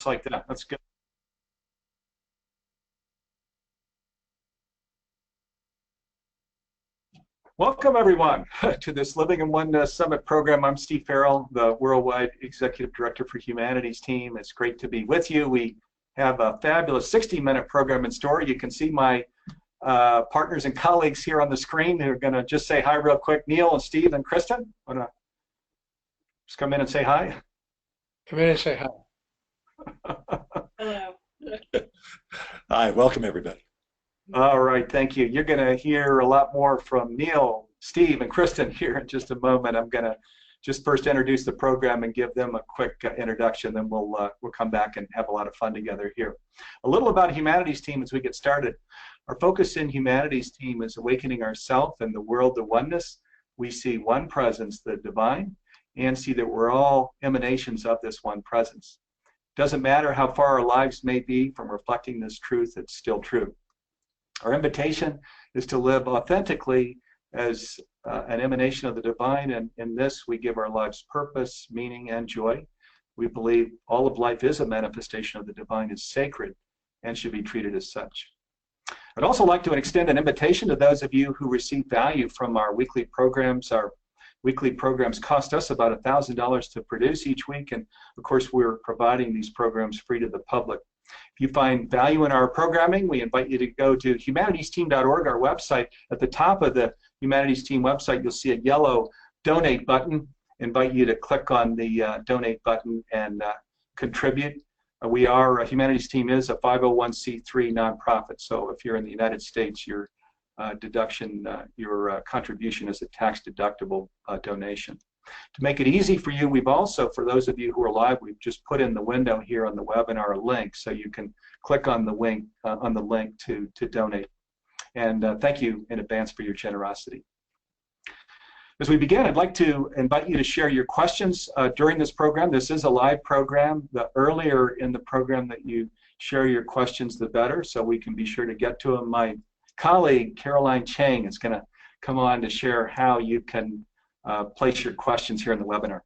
like that. That's good. Welcome, everyone, to this Living in Oneness Summit program. I'm Steve Farrell, the Worldwide Executive Director for Humanities team. It's great to be with you. We have a fabulous 60-minute program in store. You can see my partners and colleagues here on the screen who are going to just say hi real quick. Neale and Steve and Kristen, want to just come in and say hi? Come in and say hi. Hello. Hi, welcome everybody. All right, thank you. You're going to hear a lot more from Neale, Steve, and Kristen here in just a moment. I'm going to just first introduce the program and give them a quick introduction, then we'll come back and have a lot of fun together here. A little about Humanities team as we get started. Our focus in Humanities team is awakening ourselves and the world to oneness. We see one presence, the divine, and see that we're all emanations of this one presence. Doesn't matter how far our lives may be from reflecting this truth, it's still true. Our invitation is to live authentically as an emanation of the divine, and in this we give our lives purpose, meaning, and joy. We believe all of life is a manifestation of the divine, is sacred, and should be treated as such. I'd also like to extend an invitation to those of you who receive value from our weekly programs. Our weekly programs cost us about $1,000 to produce each week, and of course we're providing these programs free to the public. If you find value in our programming, we invite you to go to humanitiesteam.org, our website. At the top of the Humanities Team website, you'll see a yellow donate button. Invite you to click on the donate button and contribute. Humanities Team is a 501c3 nonprofit, so if you're in the United States, your contribution is a tax-deductible donation. To make it easy for you, we've also, for those of you who are live, we've just put in the window here on the webinar a link, so you can click on the link to donate. And thank you in advance for your generosity. As we begin, I'd like to invite you to share your questions during this program. This is a live program. The earlier in the program that you share your questions, the better, so we can be sure to get to them. My colleague, Caroline Chang, is going to come on to share how you can place your questions here in the webinar.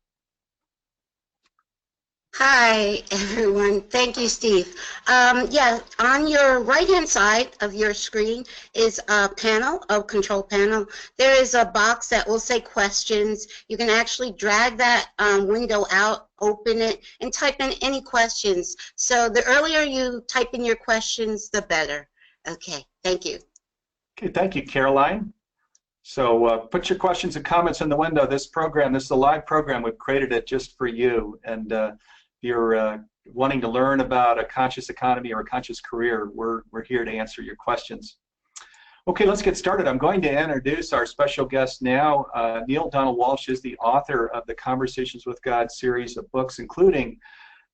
Hi, everyone. Thank you, Steve. Yeah, on your right-hand side of your screen is a panel, a control panel. There is a box that will say questions. You can actually drag that window out, open it, and type in any questions. So the earlier you type in your questions, the better. Okay, thank you. Okay, thank you, Caroline. So put your questions and comments in the window. This is a live program. We've created it just for you. And if you're wanting to learn about a conscious economy or a conscious career, we're here to answer your questions. Okay, let's get started. I'm going to introduce our special guest now. Neale Donald Walsch is the author of the Conversations with God series of books, including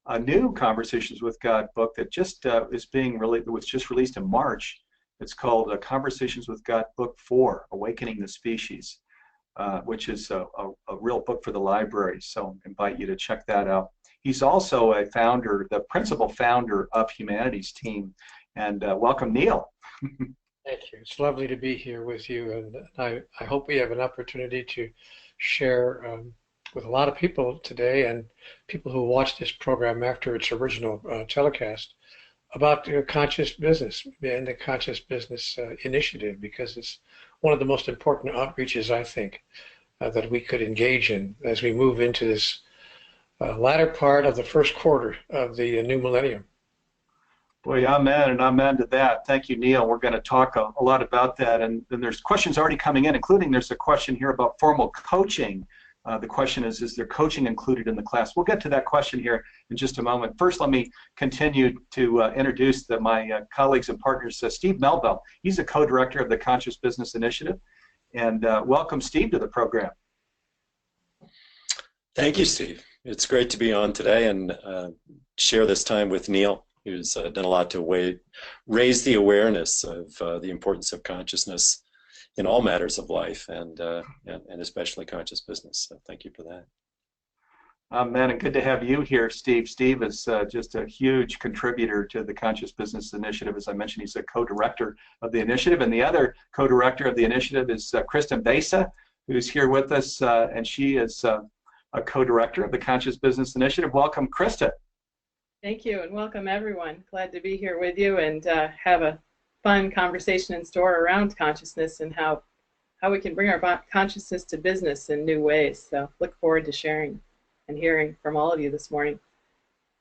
a new Conversations with God book that just was just released in March. It's called Conversations with God Book 4, Awakening the Species, which is a real book for the library, so I invite you to check that out. He's also a founder, the principal founder of Humanities Team, and welcome, Neale. Thank you. It's lovely to be here with you, and I hope we have an opportunity to share with a lot of people today and people who watch this program after its original telecast about conscious business and the Conscious Business Initiative, because it's one of the most important outreaches, I think, that we could engage in as we move into this latter part of the first quarter of the new millennium. Boy, amen and amen to that. Thank you, Neale. We're going to talk a lot about that, and there's questions already coming in, including there's a question here about formal coaching. The question is there coaching included in the class? We'll get to that question here in just a moment. First, let me continue to introduce my colleagues and partners. Steve Melville, he's a co-director of the Conscious Business Initiative. And welcome, Steve, to the program. Thank you, Steve. It's great to be on today and share this time with Neale, who's done a lot to raise the awareness of the importance of consciousness in all matters of life, and especially conscious business. So thank you for that. Man, and good to have you here, Steve. Steve is just a huge contributor to the Conscious Business Initiative. As I mentioned, he's a co-director of the initiative, and the other co-director of the initiative is Kristen Besa, who's here with us, and she is a co-director of the Conscious Business Initiative. Welcome, Kristen. Thank you, and welcome everyone. Glad to be here with you and have a fun conversation in store around consciousness and how we can bring our consciousness to business in new ways. So look forward to sharing and hearing from all of you this morning.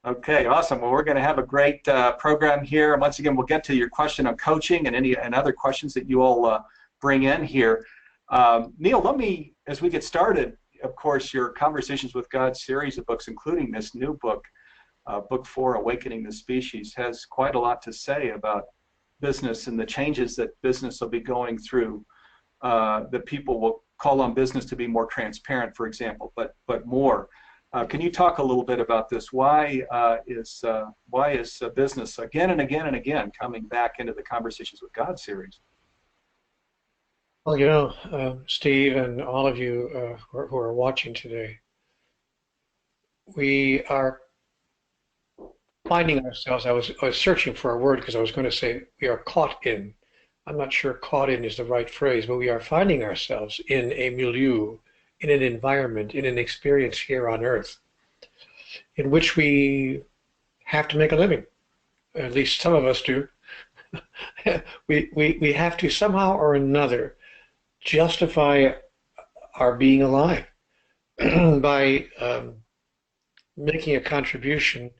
Okay, awesome. Well, we're going to have a great program here. Once again, we'll get to your question on coaching and other questions that you all bring in here. Neale, let me, as we get started, of course, your Conversations with God series of books, including this new book, Book 4, Awakening the Species, has quite a lot to say about business and the changes that business will be going through. That people will call on business to be more transparent, for example, but more. Can you talk a little bit about this? Why is business again and again and again coming back into the Conversations with God series? Well, you know, Steve and all of you who are watching today, we are finding ourselves, I was searching for a word because I was going to say we are caught in. I'm not sure caught in is the right phrase, but we are finding ourselves in a milieu, in an environment, in an experience here on Earth, in which we have to make a living. At least some of us do. we have to somehow or another justify our being alive by making a contribution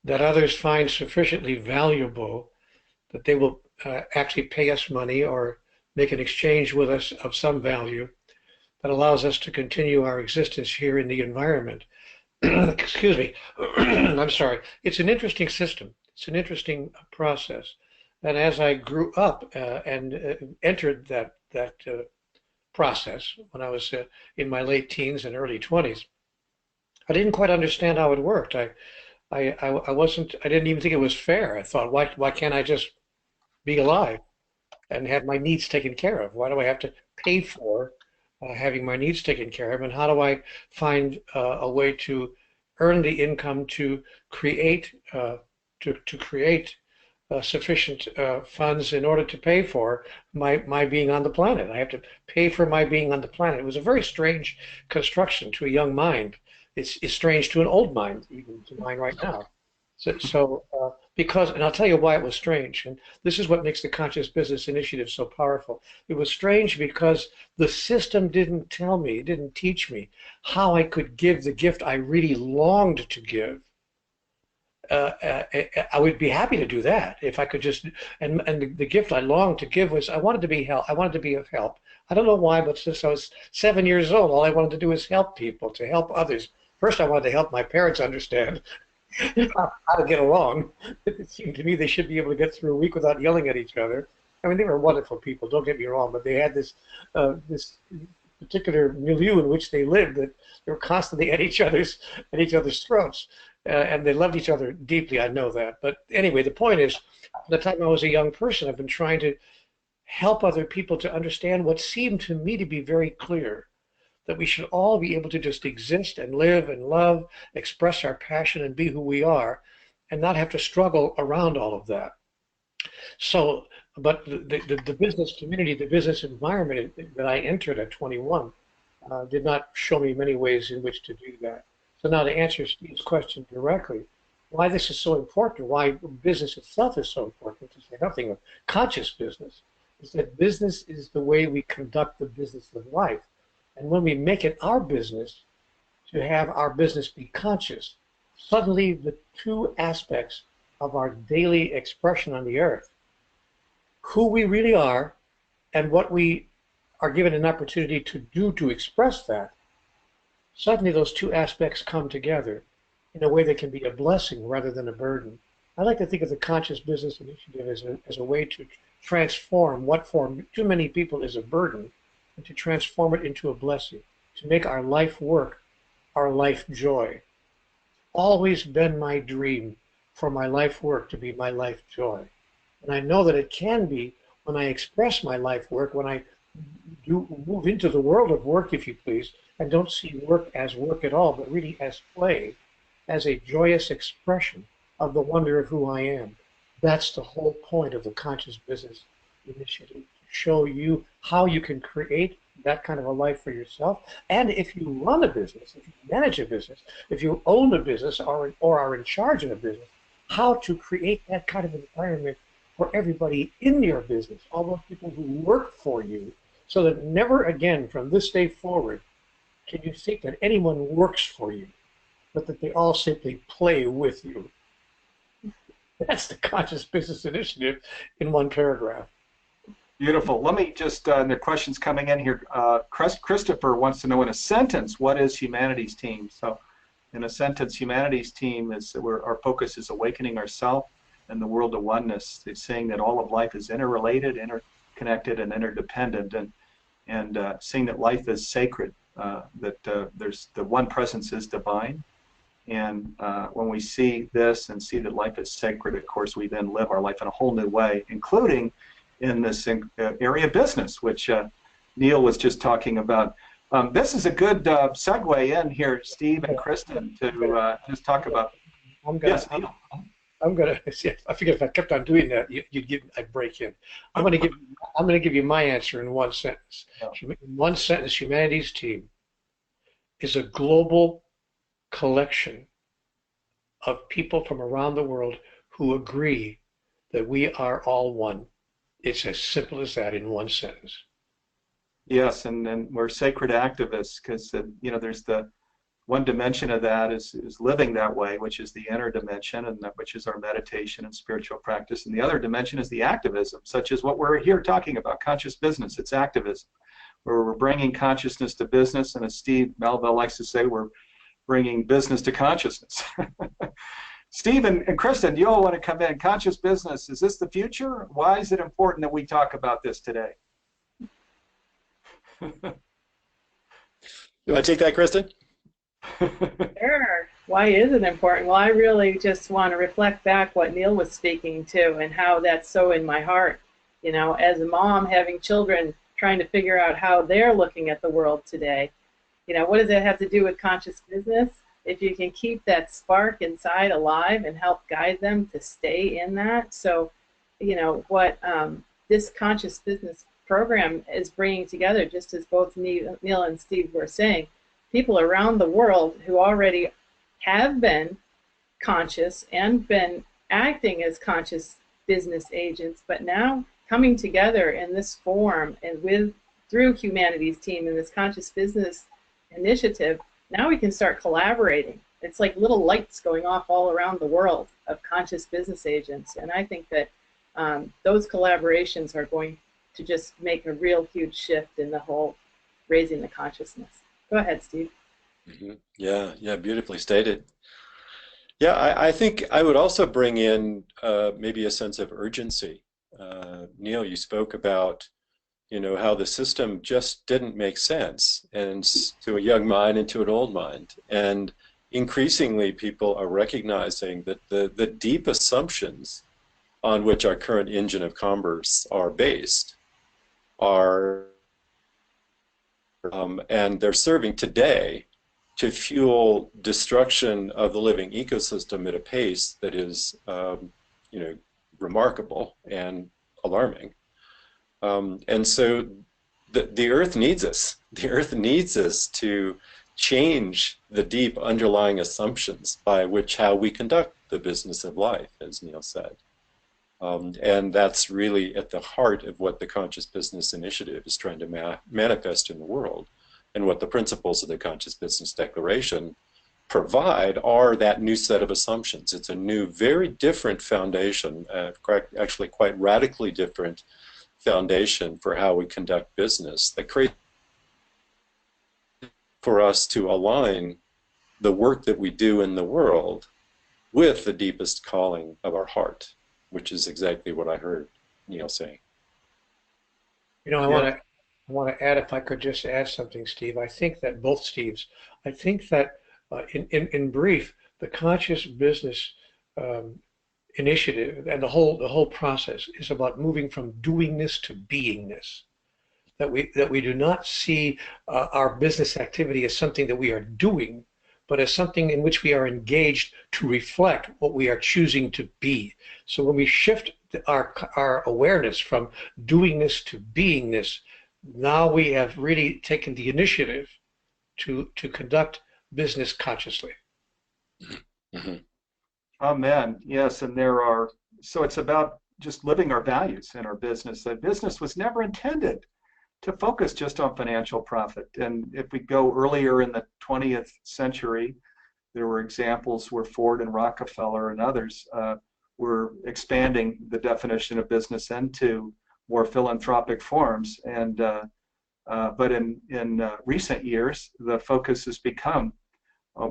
that others find sufficiently valuable that they will actually pay us money or make an exchange with us of some value that allows us to continue our existence here in the environment. Excuse me. I'm sorry. It's an interesting system. It's an interesting process. And as I grew up and entered that process when I was in my late teens and early 20s, I didn't quite understand how it worked. I didn't even think it was fair. I thought, why can't I just be alive and have my needs taken care of? Why do I have to pay for having my needs taken care of? And how do I find a way to earn the income to create sufficient funds in order to pay for my being on the planet? I have to pay for my being on the planet. It was a very strange construction to a young mind. It's strange to an old mind, even to mine right now. Because, and I'll tell you why it was strange, and this is what makes the Conscious Business Initiative so powerful. It was strange because the system didn't tell me, didn't teach me how I could give the gift I really longed to give. I would be happy to do that if I could just, and the gift I longed to give was I wanted to be help. I wanted to be of help. I don't know why, but since I was 7 years old, all I wanted to do was help people, to help others. First, I wanted to help my parents understand how to get along. It seemed to me they should be able to get through a week without yelling at each other. I mean, they were wonderful people, don't get me wrong, but they had this particular milieu in which they lived that they were constantly at each other's throats. And they loved each other deeply, I know that. But anyway, the point is, from the time I was a young person, I've been trying to help other people to understand what seemed to me to be very clear, that we should all be able to just exist and live and love, express our passion and be who we are, and not have to struggle around all of that. So, but the business community, the business environment that I entered at 21 did not show me many ways in which to do that. So now to answer Steve's question directly, why this is so important, why business itself is so important, to say nothing of conscious business, is that business is the way we conduct the business of life. And when we make it our business to have our business be conscious, suddenly the two aspects of our daily expression on the earth, who we really are and what we are given an opportunity to do to express that, suddenly those two aspects come together in a way that can be a blessing rather than a burden. I like to think of the Conscious Business Initiative as a way to transform what for too many people is a burden, and to transform it into a blessing, to make our life work, our life joy. Always been my dream for my life work to be my life joy. And I know that it can be when I express my life work, when I do move into the world of work, if you please, and don't see work as work at all, but really as play, as a joyous expression of the wonder of who I am. That's the whole point of the Conscious Business Initiative. Show you how you can create that kind of a life for yourself. And if you run a business, if you manage a business, if you own a business or are in charge of a business, how to create that kind of environment for everybody in your business, all those people who work for you, so that never again from this day forward can you think that anyone works for you, but that they all simply play with you. That's the Conscious Business Initiative in one paragraph. Beautiful. Let me just, the questions coming in here. Christopher wants to know in a sentence, what is Humanity's Team? So in a sentence, Humanity's Team is where our focus is awakening ourselves and the world of oneness. It's saying that all of life is interrelated, interconnected, and interdependent, and saying that life is sacred, that there's the one presence is divine. And when we see this and see that life is sacred, of course, we then live our life in a whole new way, including in this area of business, which Neale was just talking about. This is a good segue in here, Steve and Kristen, to just talk about. Yes, Neale. I'm gonna. I figured if I kept on doing that, I'd break in. I'm gonna give you my answer in one sentence. Yeah. In one sentence, Humanity's Team is a global collection of people from around the world who agree that we are all one. It's as simple as that in one sentence. Yes, and we're sacred activists because there's the one dimension of that is living that way, which is the inner dimension, and which is our meditation and spiritual practice. And the other dimension is the activism, such as what we're here talking about, conscious business. It's activism, where we're bringing consciousness to business, and as Steve Melville likes to say, we're bringing business to consciousness. Steve and Kristen, you all want to come in. Conscious business, is this the future? Why is it important that we talk about this today? You want to take that, Kristen? Sure. Why is it important? Well, I really just want to reflect back what Neale was speaking to and how that's so in my heart. As a mom having children, trying to figure out how they're looking at the world today. What does that have to do with conscious business? If you can keep that spark inside alive and help guide them to stay in that. So, what this conscious business program is bringing together, just as both Neale and Steve were saying, people around the world who already have been conscious and been acting as conscious business agents, but now coming together in this form and through Humanity's Team and this conscious business initiative, now we can start collaborating. It's like little lights going off all around the world of conscious business agents, and I think that those collaborations are going to just make a real huge shift in the whole raising the consciousness. Go ahead, Steve. Mm-hmm. Yeah, beautifully stated. Yeah, I think I would also bring in maybe a sense of urgency. Neale, you spoke about how the system just didn't make sense, and to a young mind and to an old mind. And increasingly people are recognizing that the deep assumptions on which our current engine of commerce are based are, and they're serving today to fuel destruction of the living ecosystem at a pace that is, remarkable and alarming. And so the earth needs us. The earth needs us to change the deep underlying assumptions by how we conduct the business of life, as Neale said. And that's really at the heart of what the Conscious Business Initiative is trying to manifest in the world. And what the principles of the Conscious Business Declaration provide are that new set of assumptions. It's a new, very different foundation, actually quite radically different foundation for how we conduct business that creates for us to align the work that we do in the world with the deepest calling of our heart, which is exactly what I heard Neale saying. I want to add, if I could just add something, Steve. I think that both Steves, I think that in brief, the conscious business initiative and the whole process is about moving from doingness to beingness. That we do not see our business activity as something that we are doing, but as something in which we are engaged to reflect what we are choosing to be. So when we shift our awareness from doingness to beingness, now we have really taken the initiative to conduct business consciously. Mm-hmm. Amen. Yes, and so it's about just living our values in our business. The business was never intended to focus just on financial profit. And if we go earlier in the 20th century, there were examples where Ford and Rockefeller and others were expanding the definition of business into more philanthropic forms. But in recent years, the focus has become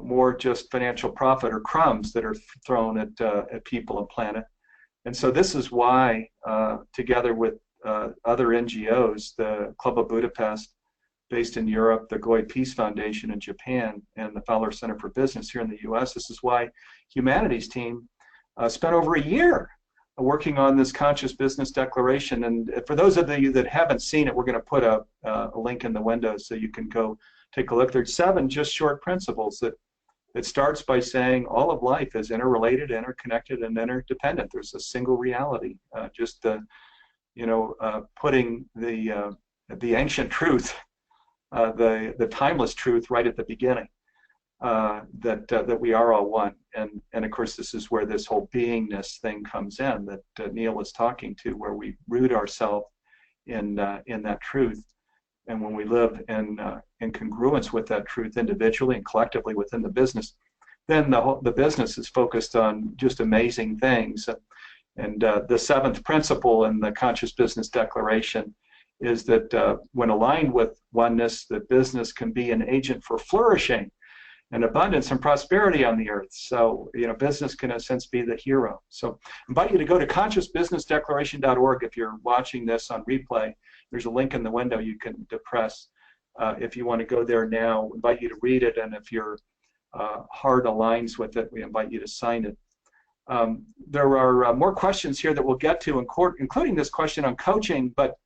more just financial profit or crumbs that are thrown at people and planet. And so this is why, together with other NGOs, the Club of Budapest, based in Europe, the Goy Peace Foundation in Japan, and the Fowler Center for Business here in the US, this is why Humanities team spent over a year working on this Conscious Business Declaration. And for those of you that haven't seen it, we're going to put a link in the window so you can go take a look. There's 7 just short principles that it starts by saying all of life is interrelated, interconnected, and interdependent. There's a single reality. Putting the ancient truth, the timeless truth, right at the beginning. That we are all one, and of course this is where this whole beingness thing comes in that Neale was talking to, where we root ourselves in that truth, and when we live in congruence with that truth individually and collectively within the business, then the business is focused on just amazing things. And the 7th principle in the Conscious Business Declaration is that when aligned with oneness, that business can be an agent for flourishing and abundance and prosperity on the earth. So, business can, in a sense, be the hero. So I invite you to go to consciousbusinessdeclaration.org if you're watching this on replay. There's a link in the window you can depress if you want to go there now. I invite you to read it, and if your heart aligns with it, we invite you to sign it. There are more questions here that we'll get to, including this question on coaching, but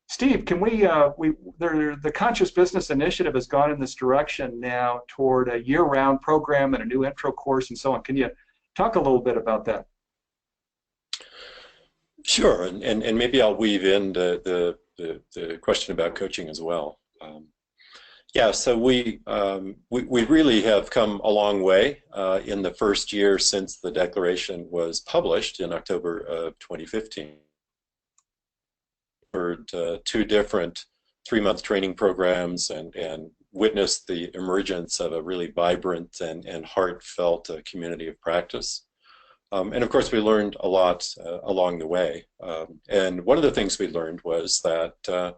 Steve, can the Conscious Business Initiative has gone in this direction now toward a year-round program and a new intro course and so on. Can you talk a little bit about that? Sure, and maybe I'll weave in the question about coaching as well. Yeah, so we really have come a long way in the first year since the declaration was published in October of 2015. Heard 2 different 3-month training programs and witnessed the emergence of a really vibrant and heartfelt community of practice. And of course we learned a lot along the way. And one of the things we learned was that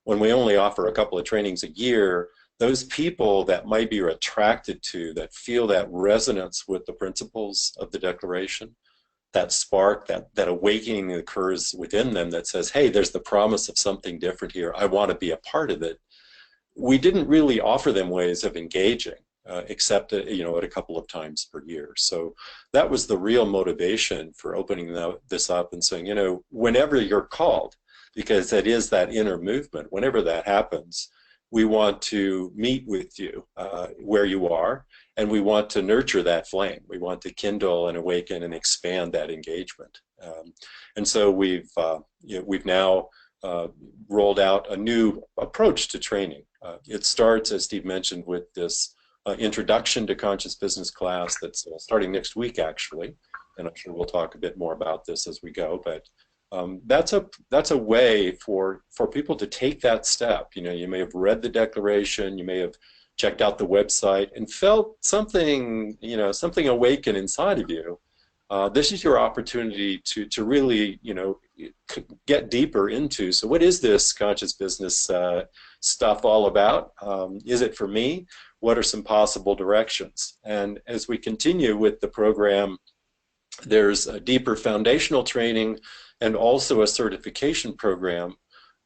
when we only offer a couple of trainings a year, those people that might be attracted to, that feel that resonance with the principles of the Declaration, that spark, that awakening that occurs within them that says, hey, there's the promise of something different here, I want to be a part of it. We didn't really offer them ways of engaging, except at a couple of times per year. So that was the real motivation for opening this up and saying, whenever you're called, because it is that inner movement, whenever that happens, we want to meet with you where you are, and we want to nurture that flame. We want to kindle and awaken and expand that engagement. And so we've now rolled out a new approach to training. It starts, as Steve mentioned, with this introduction to conscious business class that's starting next week, actually. And I'm sure we'll talk a bit more about this as we go. But that's a way for people to take that step. You may have read the declaration, you may have checked out the website and felt something, something awaken inside of you. This is your opportunity to really, get deeper into, so what is this conscious business stuff all about? Is it for me? What are some possible directions? And as we continue with the program, there's a deeper foundational training and also a certification program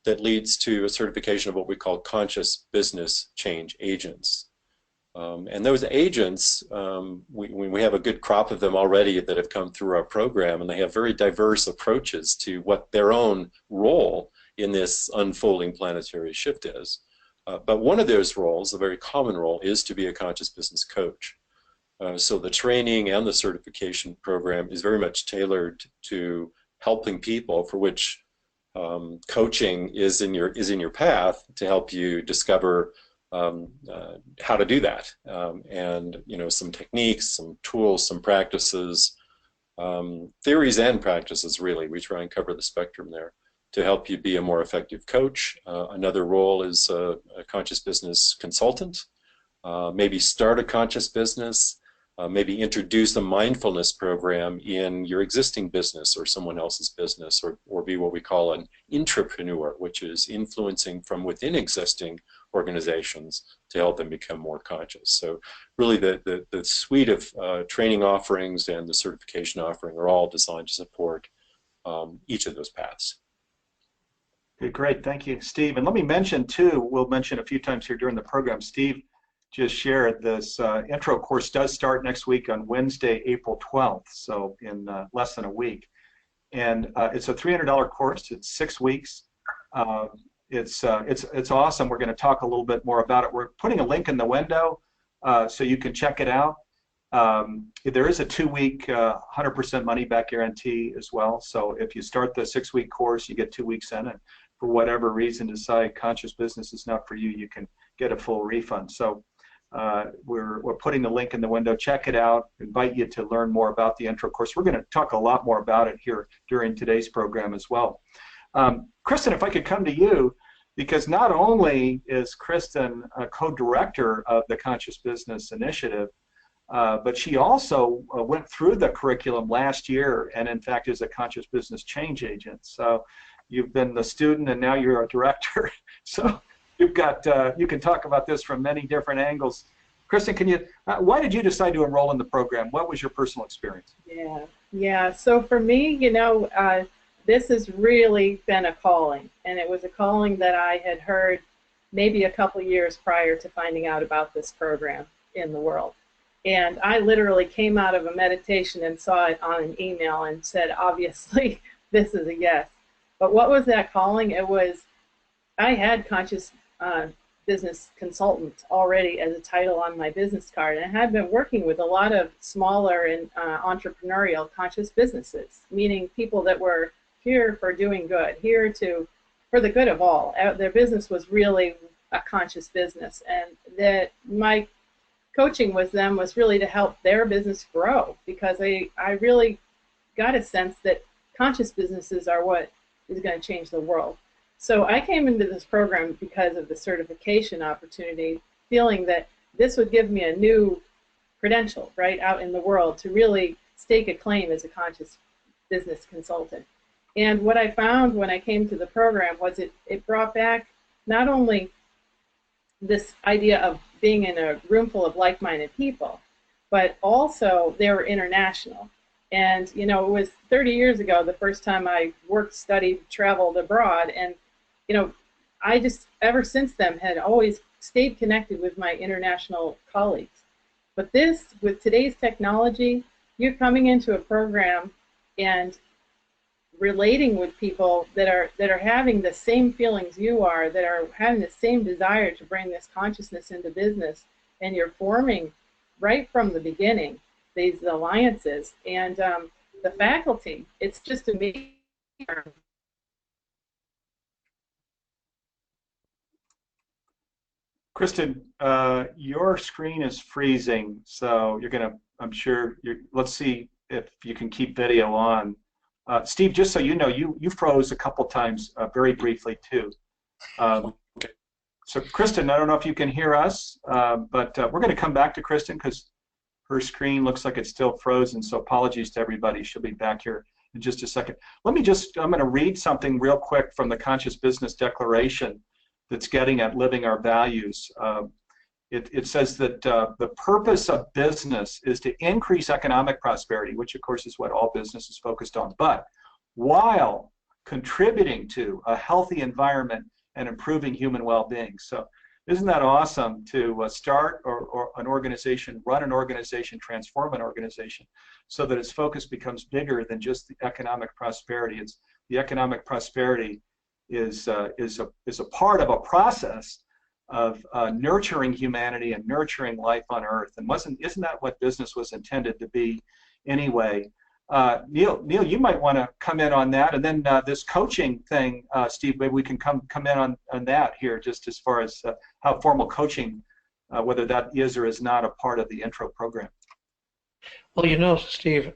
that leads to a certification of what we call conscious business change agents. And those agents, we have a good crop of them already that have come through our program, and they have very diverse approaches to what their own role in this unfolding planetary shift is. But one of those roles, a very common role, is to be a conscious business coach. So the training and the certification program is very much tailored to helping people for which coaching is in your path to help you discover how to do that, and some techniques, some tools, some practices, theories and practices. Really, we try and cover the spectrum there to help you be a more effective coach. Another role is a conscious business consultant. Maybe start a conscious business. Maybe introduce a mindfulness program in your existing business or someone else's business, or be what we call an intrapreneur, which is influencing from within existing organizations to help them become more conscious. So really the suite of training offerings and the certification offering are all designed to support each of those paths. Okay, great, thank you, Steve. And let me mention too, we'll mention a few times here during the program, Steve just shared this intro course does start next week on Wednesday, April 12th, so in less than a week. And it's a $300 course. It's 6 weeks. It's awesome. We're going to talk a little bit more about it. We're putting a link in the window so you can check it out. There is a 2-week 100% money back guarantee as well. So if you start the 6-week course, you get 2 weeks in, and for whatever reason decide conscious business is not for you, you can get a full refund. So we're putting the link in the window. Check it out. Invite you to learn more about the intro course. We're going to talk a lot more about it here during today's program as well. Kristen, if I could come to you, because not only is Kristen a co-director of the Conscious Business Initiative, but she also went through the curriculum last year and in fact is a conscious business change agent. So you've been the student and now you're a director. So you've got, you can talk about this from many different angles. Kristen, can you, why did you decide to enroll in the program? What was your personal experience? Yeah. So for me, this has really been a calling, and it was a calling that I had heard maybe a couple years prior to finding out about this program in the world. And I literally came out of a meditation and saw it on an email and said, obviously, this is a yes. But what was that calling? It was, I had conscious business consultant already as a title on my business card, and I had been working with a lot of smaller and entrepreneurial conscious businesses, meaning people that were here for doing good, here for the good of all. Their business was really a conscious business, and that my coaching with them was really to help their business grow, because I really got a sense that conscious businesses are what is going to change the world. So I came into this program because of the certification opportunity, feeling that this would give me a new credential right out in the world to really stake a claim as a conscious business consultant. And what I found when I came to the program was it brought back not only this idea of being in a room full of like-minded people, but also they were international. And it was 30 years ago the first time I worked, studied, traveled abroad, and I just ever since then had always stayed connected with my international colleagues. But this, with today's technology, you're coming into a program and relating with people that are having the same feelings you are, that are having the same desire to bring this consciousness into business, and you're forming right from the beginning these alliances. And the faculty, it's just amazing. Kristen, your screen is freezing, so you're gonna, I'm sure, let's see if you can keep video on. Steve, just so you know, you froze a couple times very briefly too. Okay. So Kristen, I don't know if you can hear us, but we're going to come back to Kristen because her screen looks like it's still frozen, so apologies to everybody. She'll be back here in just a second. I'm going to read something real quick from the Conscious Business Declaration that's getting at living our values. It says that the purpose of business is to increase economic prosperity, which of course is what all business is focused on, but while contributing to a healthy environment and improving human well-being. So isn't that awesome to start or an organization, run an organization, transform an organization so that its focus becomes bigger than just the economic prosperity. It's the economic prosperity is a part of a process of nurturing humanity and nurturing life on Earth. And isn't that what business was intended to be anyway? Neale, you might want to come in on that, and then this coaching thing, Steve, maybe we can come in on that here, just as far as how formal coaching, whether that is or is not a part of the intro program. Well, you know, Steve,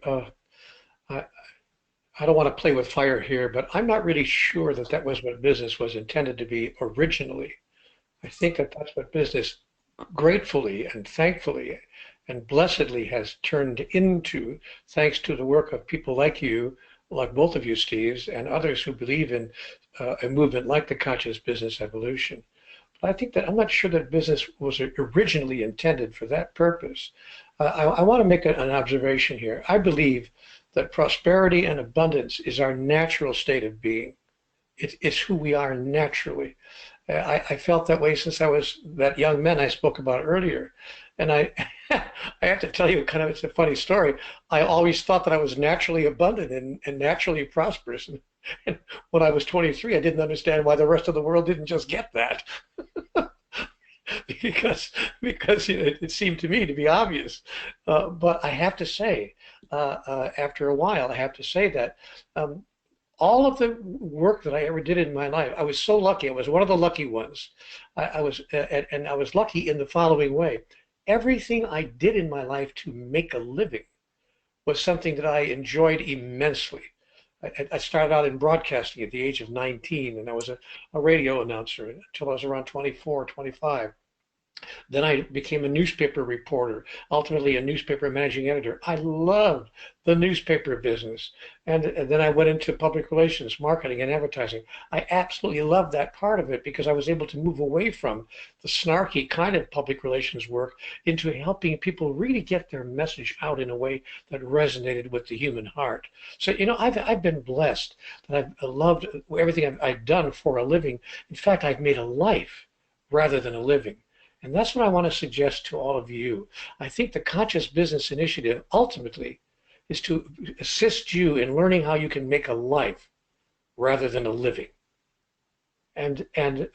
I don't want to play with fire here, but I'm not really sure that that was what business was intended to be originally. I think that that's what business gratefully and thankfully and blessedly has turned into, thanks to the work of people like you, like both of you, Steves, and others who believe in a movement like the conscious business evolution. But I think that I'm not sure that business was originally intended for that purpose. I want to make an observation here. I believe that prosperity and abundance is our natural state of being. It's who we are naturally. I felt that way since I was that young man I spoke about earlier. And I have to tell you, kind of, it's a funny story. I always thought that I was naturally abundant and naturally prosperous. And when I was 23, I didn't understand why the rest of the world didn't just get that. because it seemed to me to be obvious. But I have to say, after a while, I have to say that all of the work that I ever did in my life, I was so lucky. I was one of the lucky ones. I was lucky in the following way. Everything I did in my life to make a living was something that I enjoyed immensely. I started out in broadcasting at the age of 19, and I was a radio announcer until I was around 24, 25. Then I became a newspaper reporter, ultimately a newspaper managing editor. I loved the newspaper business. And then I went into public relations, marketing, and advertising. I absolutely loved that part of it because I was able to move away from the snarky kind of public relations work into helping people really get their message out in a way that resonated with the human heart. So, you know, I've been blessed that I've loved everything I've done for a living. In fact, I've made a life rather than a living. And that's what I want to suggest to all of you. I think the Conscious Business Initiative ultimately is to assist you in learning how you can make a life rather than a living. And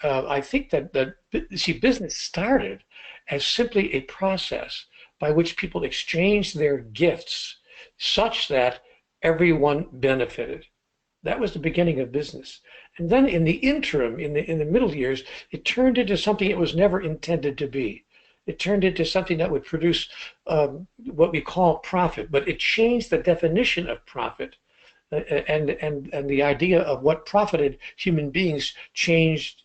I think that see, business started as simply a process by which people exchanged their gifts such that everyone benefited. That was the beginning of business. And then in the interim, in the middle years, it turned into something it was never intended to be. It turned into something that would produce what we call profit, but it changed the definition of profit. And the idea of what profited human beings changed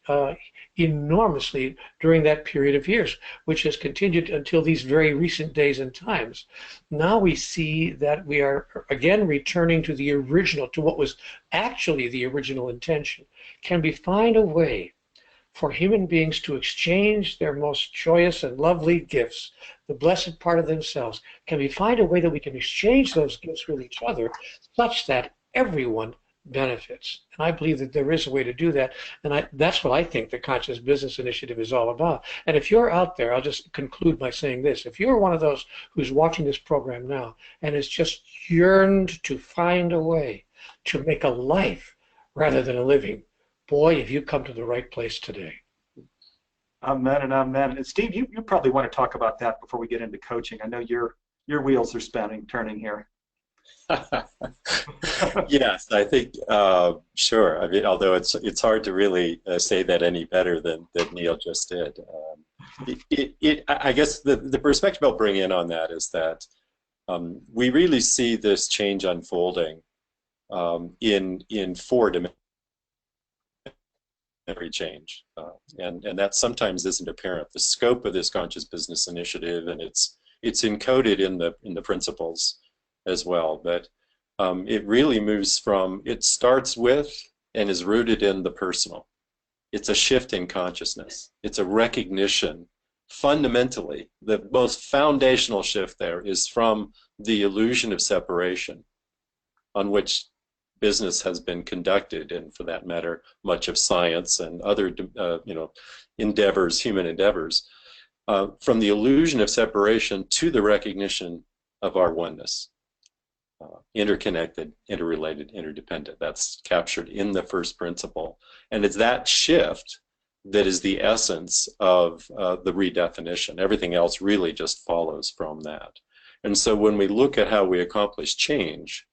enormously during that period of years, which has continued until these very recent days and times. Now we see that we are again returning to the original, to what was actually the original intention. Can we find a way for human beings to exchange their most joyous and lovely gifts, the blessed part of themselves? Can we find a way that we can exchange those gifts with each other such that everyone benefits? And I believe that there is a way to do that, and that's what I think the Conscious Business Initiative is all about. And if you're out there, I'll just conclude by saying this. If you're one of those who's watching this program now and has just yearned to find a way to make a life rather than a living, boy, have you come to the right place today. Amen and amen. And Steve, you probably want to talk about that before we get into coaching. I know your wheels are turning here. Yes, I think sure. I mean, although it's hard to really say that any better than Neale just did. I guess the perspective I'll bring in on that is that we really see this change unfolding in 4 dimensions. Every change, and that sometimes isn't apparent. The scope of this Conscious Business Initiative, and it's encoded in the principles as well, but it really moves from, it starts with and is rooted in the personal. It's a shift in consciousness. It's a recognition. Fundamentally, the most foundational shift there is from the illusion of separation on which business has been conducted, and for that matter, much of science and other endeavors, human endeavors, from the illusion of separation to the recognition of our oneness. Interconnected, interrelated, interdependent. That's captured in the first principle. And it's that shift that is the essence of the redefinition. Everything else really just follows from that. And so when we look at how we accomplish change,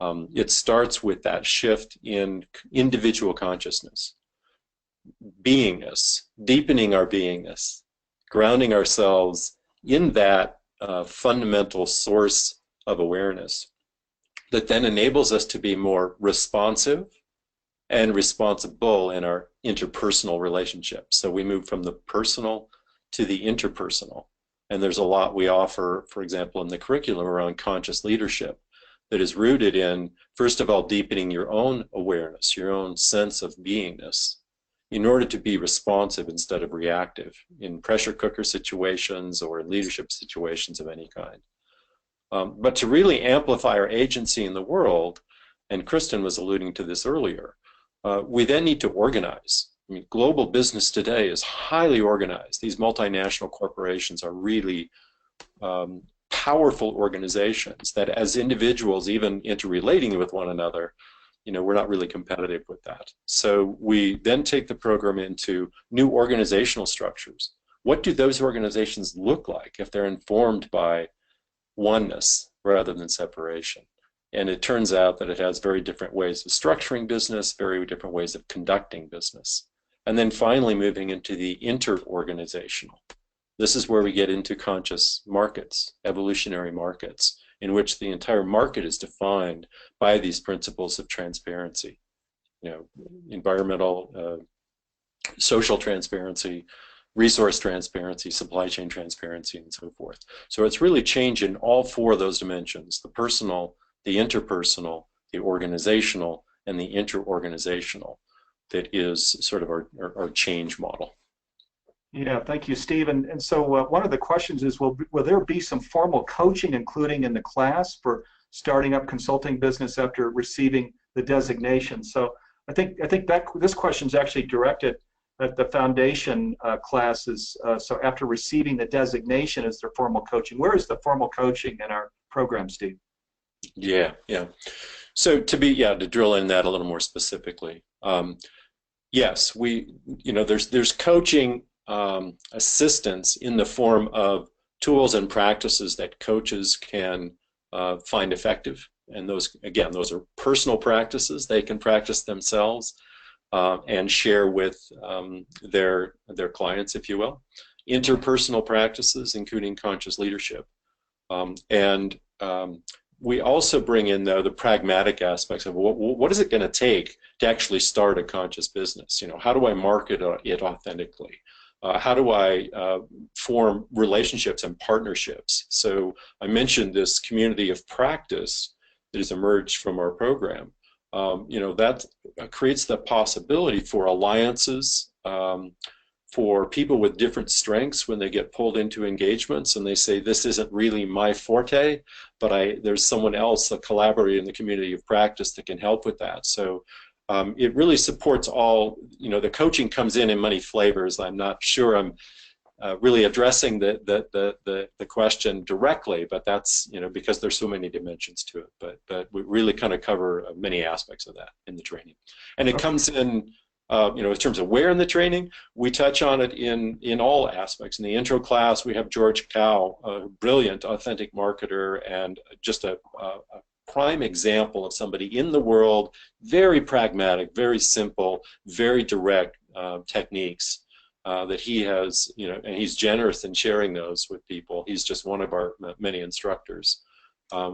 It starts with that shift in individual consciousness, beingness, deepening our beingness, grounding ourselves in that fundamental source of awareness that then enables us to be more responsive and responsible in our interpersonal relationships. So we move from the personal to the interpersonal. And there's a lot we offer, for example, in the curriculum around conscious leadership that is rooted in, first of all, deepening your own awareness, your own sense of beingness, in order to be responsive instead of reactive in pressure cooker situations or in leadership situations of any kind. But to really amplify our agency in the world, and Kristen was alluding to this earlier, we then need to organize. I mean, global business today is highly organized. These multinational corporations are really powerful organizations that as individuals, even interrelating with one another, we're not really competitive with that. So we then take the program into new organizational structures. What do those organizations look like if they're informed by oneness rather than separation? And it turns out that it has very different ways of structuring business, very different ways of conducting business. And then finally moving into the inter-organizational. This is where we get into conscious markets, evolutionary markets, in which the entire market is defined by these principles of transparency, environmental, social transparency, resource transparency, supply chain transparency, and so forth. So it's really change in all four of those dimensions: the personal, the interpersonal, the organizational, and the inter-organizational. That is sort of our change model. Yeah, thank you, Steve. And so one of the questions is, will there be some formal coaching, including in the class, for starting up consulting business after receiving the designation? So I think that this question is actually directed at the foundation classes. So after receiving the designation, is there formal coaching? Where is the formal coaching in our program, Steve? Yeah. So to drill in that a little more specifically, yes, there's coaching assistance in the form of tools and practices that coaches can find effective. And those are personal practices they can practice themselves and share with their clients, if you will. Interpersonal practices, including conscious leadership. We also bring in, though, the pragmatic aspects of what is it going to take to actually start a conscious business? How do I market it authentically? How do I form relationships and partnerships? So I mentioned this community of practice that has emerged from our program. That creates the possibility for alliances, for people with different strengths when they get pulled into engagements and they say, this isn't really my forte, but there's someone else, a collaborator in the community of practice that can help with that. So it really supports all, the coaching comes in many flavors. I'm not sure I'm really addressing the question directly, but that's, because there's so many dimensions to it. But we really kind of cover many aspects of that in the training. And it comes in, in terms of where in the training, we touch on it in all aspects. In the intro class, we have George Kao, a brilliant, authentic marketer, and just a prime example of somebody in the world, very pragmatic, very simple, very direct techniques that he has, and he's generous in sharing those with people. He's just one of our many instructors.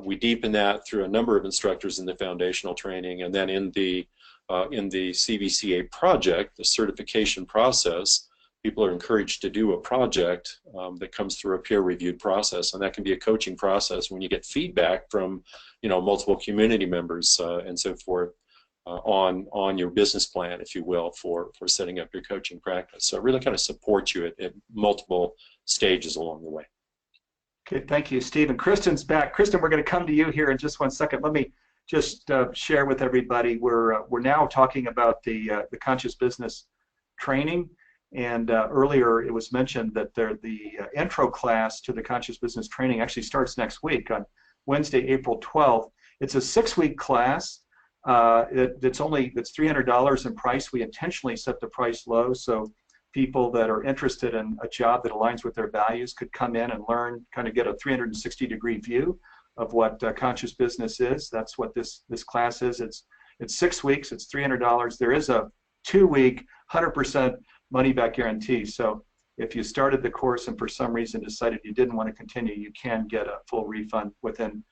We deepen that through a number of instructors in the foundational training, and then in the CVCA project, the certification process, people are encouraged to do a project that comes through a peer-reviewed process, and that can be a coaching process when you get feedback from, multiple community members and so forth on your business plan, if you will, for setting up your coaching practice. So it really kind of supports you at multiple stages along the way. Okay, thank you, Steve. And Kristen's back. Kristen, we're going to come to you here in just 1 second. Let me just share with everybody, we're now talking about the conscious business training, and earlier it was mentioned that the intro class to the conscious business training actually starts next week on Wednesday, April 12th. It's a 6-week class. It's $300 in price. We intentionally set the price low so people that are interested in a job that aligns with their values could come in and learn, kind of get a 360-degree view of what conscious business is. That's what this class is. It's 6 weeks. It's $300. There is a 2-week 100% money back guarantee. So if you started the course and for some reason decided you didn't want to continue, you can get a full refund within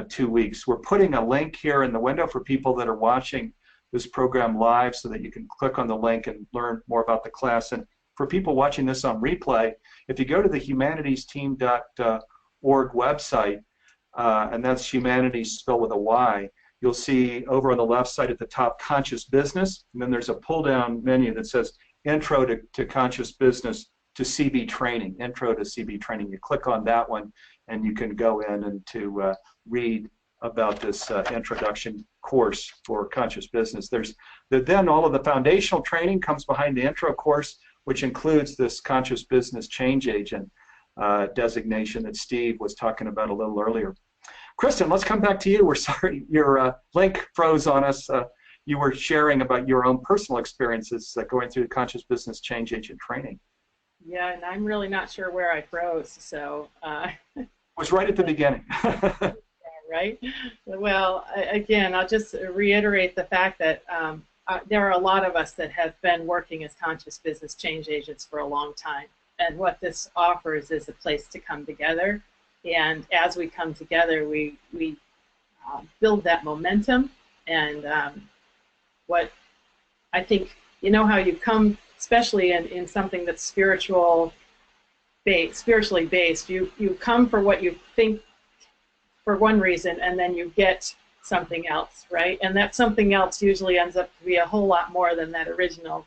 2 weeks. We're putting a link here in the window for people that are watching this program live so that you can click on the link and learn more about the class. And for people watching this on replay, if you go to the humanitiesteam.org website, and that's humanities spelled with a Y, you'll see over on the left side at the top conscious business, and then there's a pull down menu that says intro to conscious business to CB training, intro to CB training. You click on that one and you can go in and to read about this introduction course for conscious business. Then all of the foundational training comes behind the intro course, which includes this conscious business change agent designation that Steve was talking about a little earlier. Kristen, let's come back to you. We're sorry your link froze on us. You were sharing about your own personal experiences going through the conscious business change agent training. Yeah, and I'm really not sure where I froze, so. It was right at the beginning. Right? Well, again, I'll just reiterate the fact that there are a lot of us that have been working as conscious business change agents for a long time. And what this offers is a place to come together. And as we come together, we build that momentum. And what I think, you know how you come, especially in something that's spiritually based, you come for what you think for one reason, and then you get something else, right? And that something else usually ends up to be a whole lot more than that original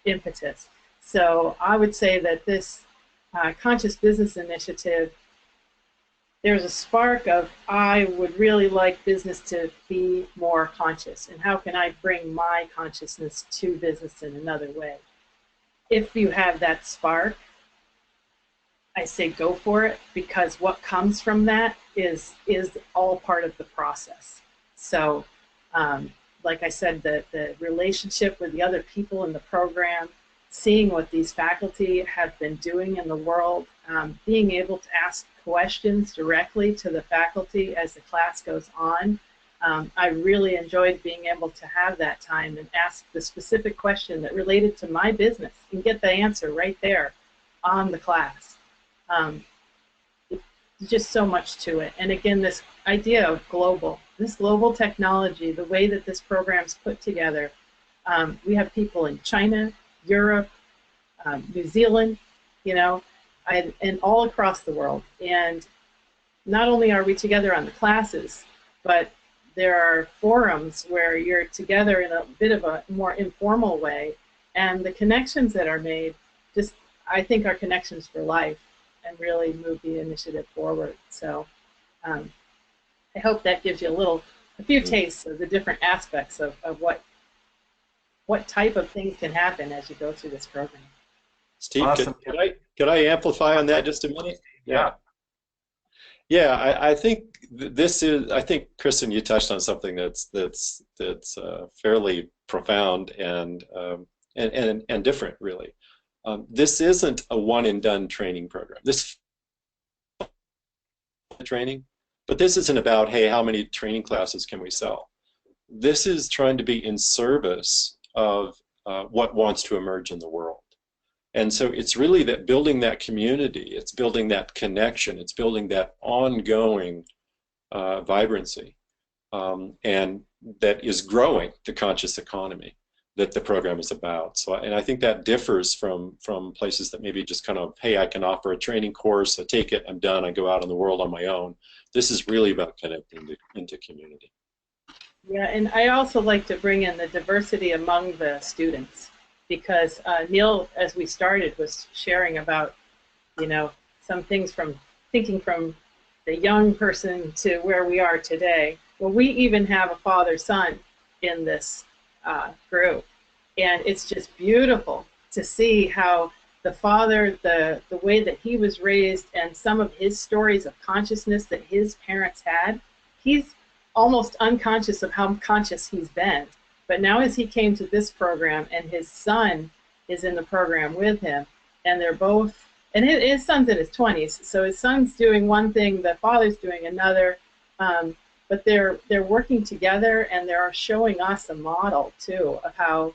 impetus. So I would say that this conscious business initiative, there's a spark of, I would really like business to be more conscious, and how can I bring my consciousness to business in another way? If you have that spark, I say go for it, because what comes from that is all part of the process. So like I said, the relationship with the other people in the program, seeing what these faculty have been doing in the world, being able to ask questions directly to the faculty as the class goes on. I really enjoyed being able to have that time and ask the specific question that related to my business and get the answer right there on the class. Just so much to it. And again, this idea of this global technology, the way that this program's put together, we have people in China, Europe, New Zealand, you know, and all across the world. And not only are we together on the classes, but there are forums where you're together in a bit of a more informal way, and the connections that are made, just, I think, are connections for life and really move the initiative forward. So I hope that gives you a few tastes of the different aspects of what type of things can happen as you go through this program. Steve, Awesome. could I amplify on that just a minute? Yeah. Yeah, I think this is. I think, Kristen, you touched on something that's fairly profound and different, really. This isn't a one-and-done training program. This training, but this isn't about, hey, how many training classes can we sell? This is trying to be in service of what wants to emerge in the world. And so it's really that building that community, it's building that connection, it's building that ongoing vibrancy, and that is growing the conscious economy that the program is about. So, and I think that differs from places that maybe just kind of, hey, I can offer a training course, I take it, I'm done, I go out in the world on my own. This is really about connecting into community. Yeah, and I also like to bring in the diversity among the students, because Neale, as we started, was sharing about, you know, some things from thinking from the young person to where we are today. Well, we even have a father-son in this group, and it's just beautiful to see how the father, the way that he was raised, and some of his stories of consciousness that his parents had, he's almost unconscious of how conscious he's been. But now as he came to this program, and his son is in the program with him, and they're both and his son's in his 20s, so his son's doing one thing, the father's doing another, but they're working together, and they're showing us a model too of how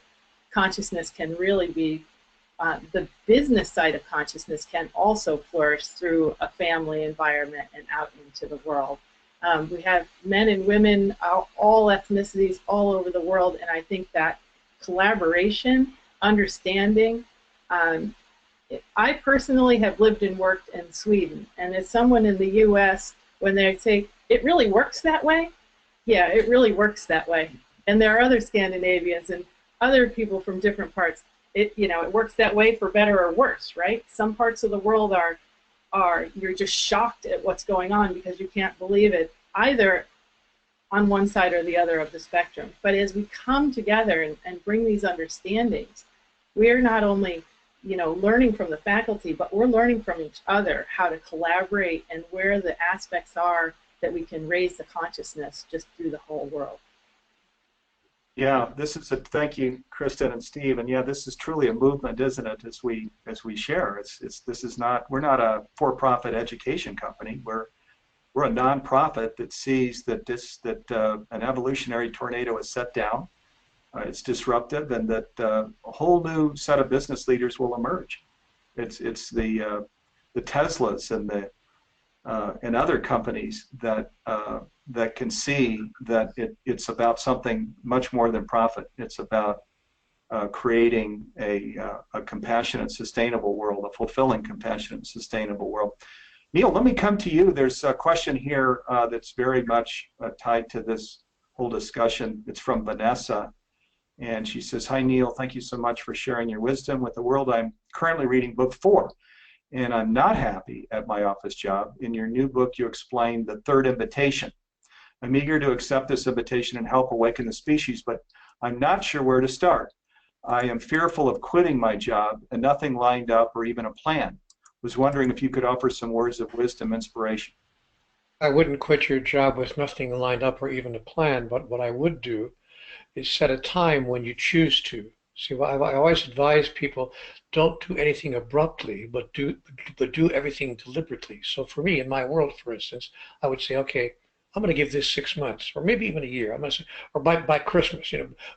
consciousness can really be, the business side of consciousness can also flourish through a family environment and out into the world. We have men and women, all ethnicities, all over the world, and I think that collaboration, understanding. I personally have lived and worked in Sweden, and as someone in the U.S., when they say, it really works that way, yeah, it really works that way. And there are other Scandinavians and other people from different parts. It works that way for better or worse, right? Some parts of the world you're just shocked at what's going on because you can't believe it, either on one side or the other of the spectrum. But as we come together and bring these understandings, we're not only learning from the faculty, but we're learning from each other how to collaborate and where the aspects are that we can raise the consciousness just through the whole world. Yeah, thank you, Kristen and Steve, and yeah, this is truly a movement, isn't it? As we share, we're not a for-profit education company. We're a nonprofit that sees that an evolutionary tornado is set down, it's disruptive, and that a whole new set of business leaders will emerge. It's the Teslas and other companies that can see that it's about something much more than profit. It's about creating a compassionate, sustainable world, a fulfilling, compassionate, sustainable world. Neale, let me come to you. There's a question here that's very much tied to this whole discussion. It's from Vanessa, and she says, "Hi Neale, thank you so much for sharing your wisdom with the world. I'm currently reading book 4. And I'm not happy at my office job. In your new book, you explain the third invitation. I'm eager to accept this invitation and help awaken the species, but I'm not sure where to start. I am fearful of quitting my job and nothing lined up or even a plan. Was wondering if you could offer some words of wisdom, inspiration." I wouldn't quit your job with nothing lined up or even a plan, but what I would do is set a time when you choose to. See, I always advise people, don't do anything abruptly, but do everything deliberately. So for me, in my world, for instance, I would say, okay, I'm going to give this 6 months, or maybe even a year. I'm going to say, or by Christmas,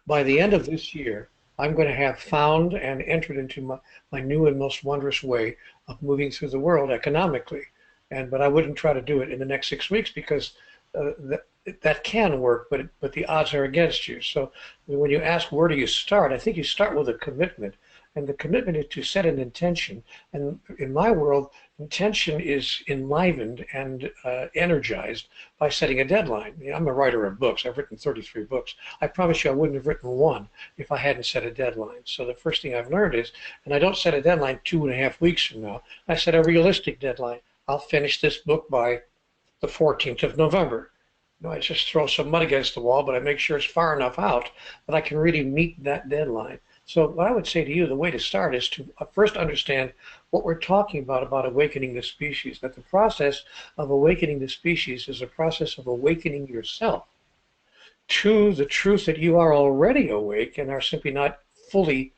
by the end of this year, I'm going to have found and entered into my new and most wondrous way of moving through the world economically. But I wouldn't try to do it in the next 6 weeks because that can work, but the odds are against you. So when you ask where do you start, I think you start with a commitment, and the commitment is to set an intention. And in my world, intention is enlivened and energized by setting a deadline. I'm a writer of books. I've written 33 books. I promise you I wouldn't have written one if I hadn't set a deadline. So the first thing I've learned is, and I don't set a deadline 2.5 weeks from now, I set a realistic deadline. I'll finish this book by the 14th of November. I just throw some mud against the wall, but I make sure it's far enough out that I can really meet that deadline. So what I would say to you, the way to start is to first understand what we're talking about awakening the species, that the process of awakening the species is a process of awakening yourself to the truth that you are already awake and are simply not fully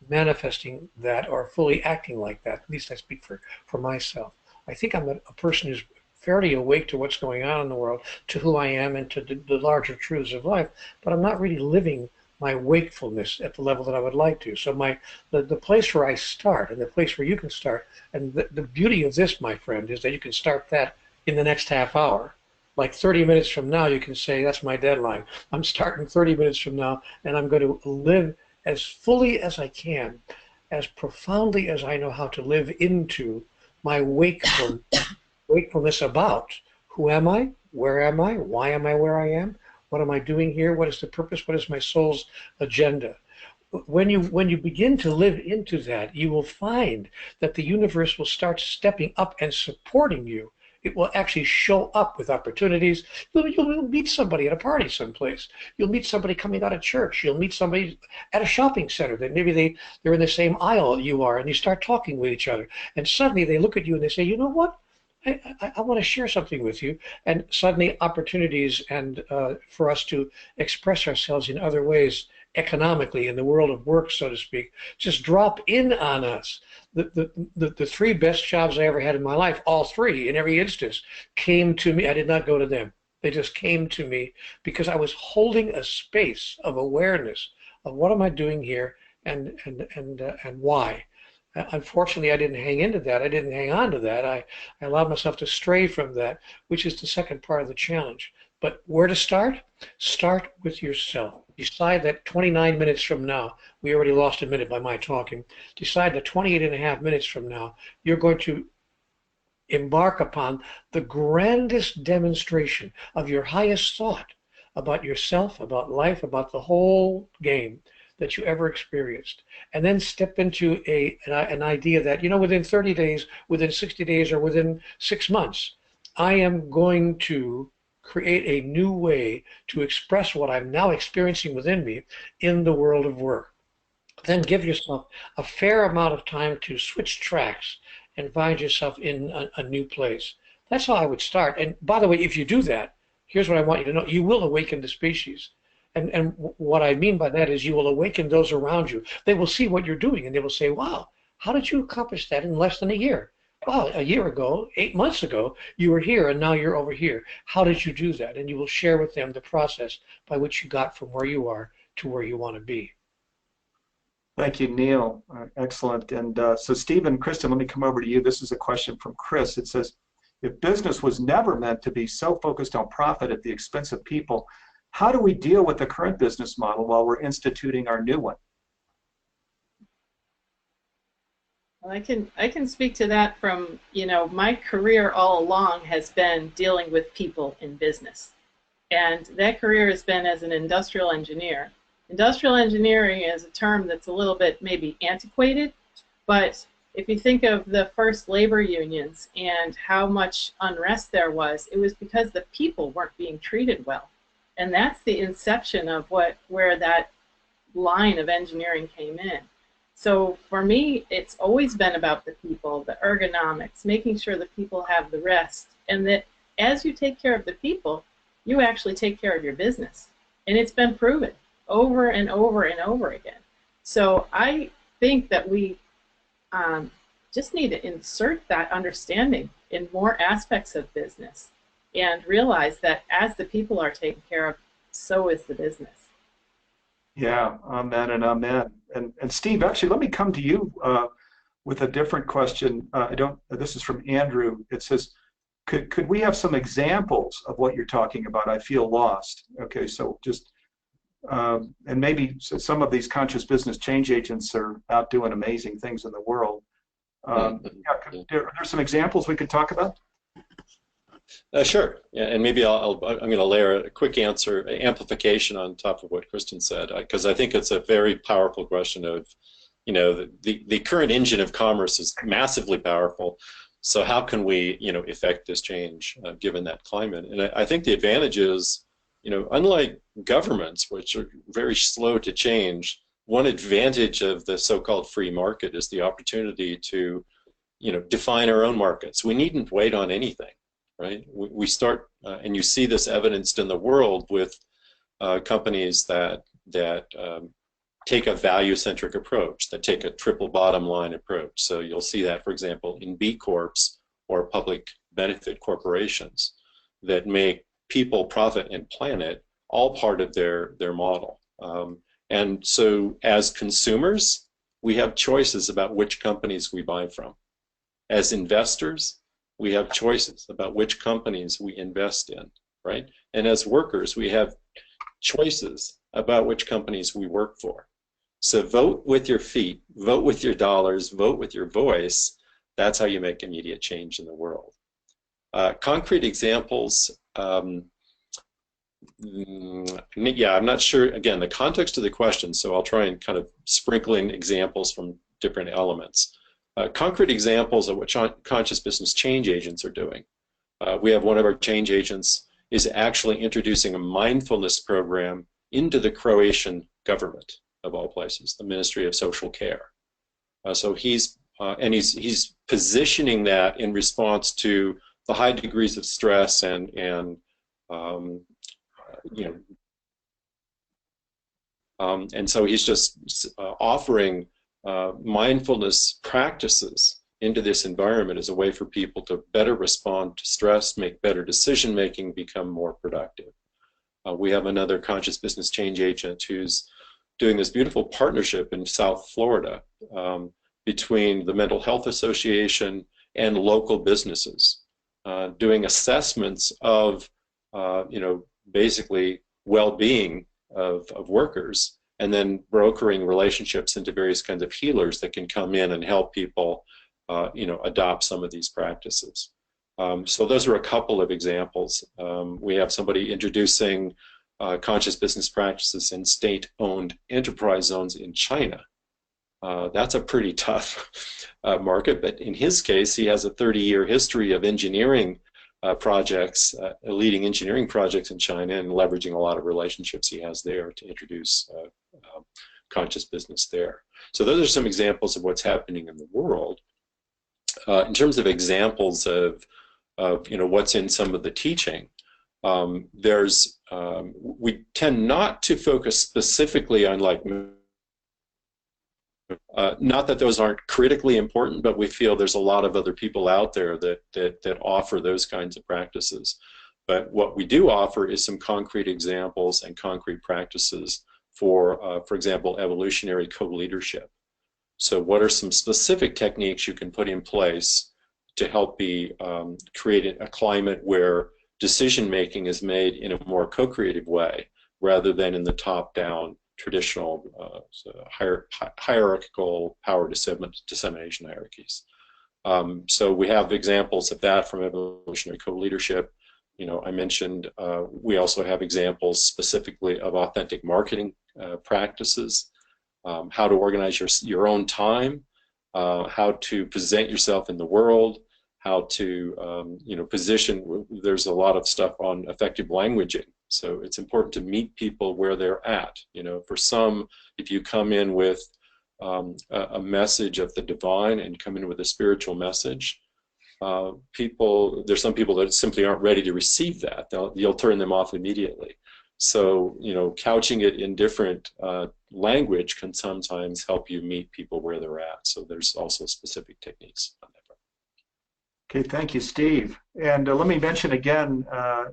manifesting that or fully acting like that. At least I speak for myself. I think I'm a person who's fairly awake to what's going on in the world, to who I am, and to the larger truths of life, but I'm not really living my wakefulness at the level that I would like to. So the place where I start, and the place where you can start, and the beauty of this, my friend, is that you can start that in the next half hour. Like 30 minutes from now, you can say, that's my deadline. I'm starting 30 minutes from now, and I'm going to live as fully as I can, as profoundly as I know how to live into my wakefulness about who am I, where am I, why am I where I am, what am I doing here, what is the purpose, what is my soul's agenda. When you begin to live into that, you will find that the universe will start stepping up and supporting you. It will actually show up with opportunities. You'll meet somebody at a party someplace. You'll meet somebody coming out of church. You'll meet somebody at a shopping center that maybe they're in the same aisle you are, and you start talking with each other. And suddenly they look at you and they say, you know what? I want to share something with you. And suddenly opportunities and for us to express ourselves in other ways economically in the world of work, so to speak, just drop in on us. The three best jobs I ever had in my life, all three in every instance, came to me. I did not go to them. They just came to me because I was holding a space of awareness of what am I doing here and why. Unfortunately, I didn't hang into that. I didn't hang on to that. I allowed myself to stray from that, which is the second part of the challenge. But where to start? Start with yourself. Decide that 29 minutes from now, we already lost a minute by my talking, decide that 28.5 minutes from now, you're going to embark upon the grandest demonstration of your highest thought about yourself, about life, about the whole game that you ever experienced, and then step into an idea that, within 30 days, within 60 days, or within 6 months, I am going to create a new way to express what I'm now experiencing within me in the world of work. Then give yourself a fair amount of time to switch tracks and find yourself in a new place. That's how I would start. And by the way, if you do that, here's what I want you to know. You will awaken the species. And what I mean by that is you will awaken those around you. They will see what you're doing, and they will say, wow, how did you accomplish that in less than a year? Well, a year ago, 8 months ago, you were here, and now you're over here. How did you do that? And you will share with them the process by which you got from where you are to where you want to be. Thank you, Neale. Excellent. And so Steve and Kristen, let me come over to you. This is a question from Chris. It says, if business was never meant to be so focused on profit at the expense of people, how do we deal with the current business model while we're instituting our new one? Well, I can speak to that from, my career all along has been dealing with people in business. And that career has been as an industrial engineer. Industrial engineering is a term that's a little bit maybe antiquated, but if you think of the first labor unions and how much unrest there was, it was because the people weren't being treated well. And that's the inception of where that line of engineering came in. So for me, it's always been about the people, the ergonomics, making sure the people have the rest, and that as you take care of the people, you actually take care of your business. And it's been proven over and over and over again. So I think that we just need to insert that understanding in more aspects of business and realize that as the people are taken care of, so is the business. Yeah, amen and amen. And Steve, actually, let me come to you with a different question. This is from Andrew. It says, could we have some examples of what you're talking about? I feel lost. Okay, so just, and maybe some of these conscious business change agents are out doing amazing things in the world. Are there some examples we could talk about? Sure, yeah, and maybe I'm going to layer a quick amplification on top of what Kristen said, because I think it's a very powerful question of, the current engine of commerce is massively powerful. So how can we, effect this change given that climate? And I think the advantage is, unlike governments, which are very slow to change, one advantage of the so-called free market is the opportunity to, define our own markets. We needn't wait on anything. Right? We start, and you see this evidenced in the world with companies that take a value-centric approach, that take a triple bottom line approach. So you'll see that, for example, in B Corps or public benefit corporations that make people, profit, and planet all part of their model. And so as consumers, we have choices about which companies we buy from. As investors, we have choices about which companies we invest in, right? And as workers, we have choices about which companies we work for. So vote with your feet, vote with your dollars, vote with your voice. That's how you make immediate change in the world. Concrete examples, yeah, I'm not sure, again, the context of the question, so I'll try and kind of sprinkle in examples from different elements. Concrete examples of what conscious business change agents are doing. We have one of our change agents is actually introducing a mindfulness program into the Croatian government, of all places, the Ministry of Social Care. So he's positioning that in response to the high degrees of stress and And so he's just offering mindfulness practices into this environment as a way for people to better respond to stress, make better decision making, become more productive. We have another conscious business change agent who's doing this beautiful partnership in South Florida between the Mental Health Association and local businesses, doing assessments of, basically well-being of workers, and then brokering relationships into various kinds of healers that can come in and help people, adopt some of these practices. So those are a couple of examples. We have somebody introducing conscious business practices in state-owned enterprise zones in China. That's a pretty tough market, but in his case, he has a 30-year history of engineering projects, leading engineering projects in China, and leveraging a lot of relationships he has there to introduce conscious business there. So those are some examples of what's happening in the world. In terms of examples of what's in some of the teaching, we tend not to focus specifically on not that those aren't critically important, but we feel there's a lot of other people out there that offer those kinds of practices. But what we do offer is some concrete examples and concrete practices for example, evolutionary co-leadership. So what are some specific techniques you can put in place to help create a climate where decision-making is made in a more co-creative way rather than in the top-down traditional hierarchical power dissemination hierarchies. So we have examples of that from evolutionary co-leadership. I mentioned we also have examples specifically of authentic marketing practices, how to organize your own time, how to present yourself in the world, how to position. There's a lot of stuff on effective languaging. So it's important to meet people where they're at. For some, if you come in with a message of the divine and come in with a spiritual message, there's some people that simply aren't ready to receive that. You'll turn them off immediately. So couching it in different language can sometimes help you meet people where they're at. So there's also specific techniques on that. Okay, thank you, Steve. And let me mention again,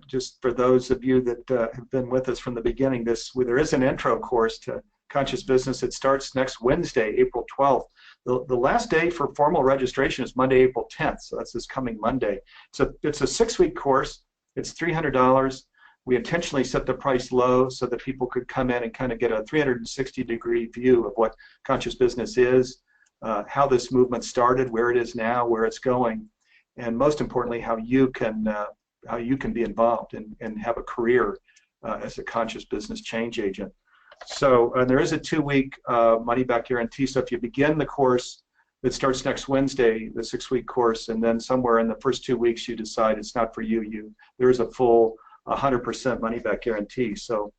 just for those of you that have been with us from the beginning, there is an intro course to Conscious Business. It starts next Wednesday, April 12th. The last day for formal registration is Monday, April 10th, so that's this coming Monday. So it's a 6-week course. It's $300. We intentionally set the price low so that people could come in and kind of get a 360-degree view of what conscious business is, how this movement started, where it is now, where it's going, and most importantly, how you can be involved and have a career as a conscious business change agent. So there is a 2-week money-back guarantee. So if you begin the course, it starts next Wednesday, the 6-week course, and then somewhere in the first 2 weeks you decide it's not for you. There is a full 100% money-back guarantee. So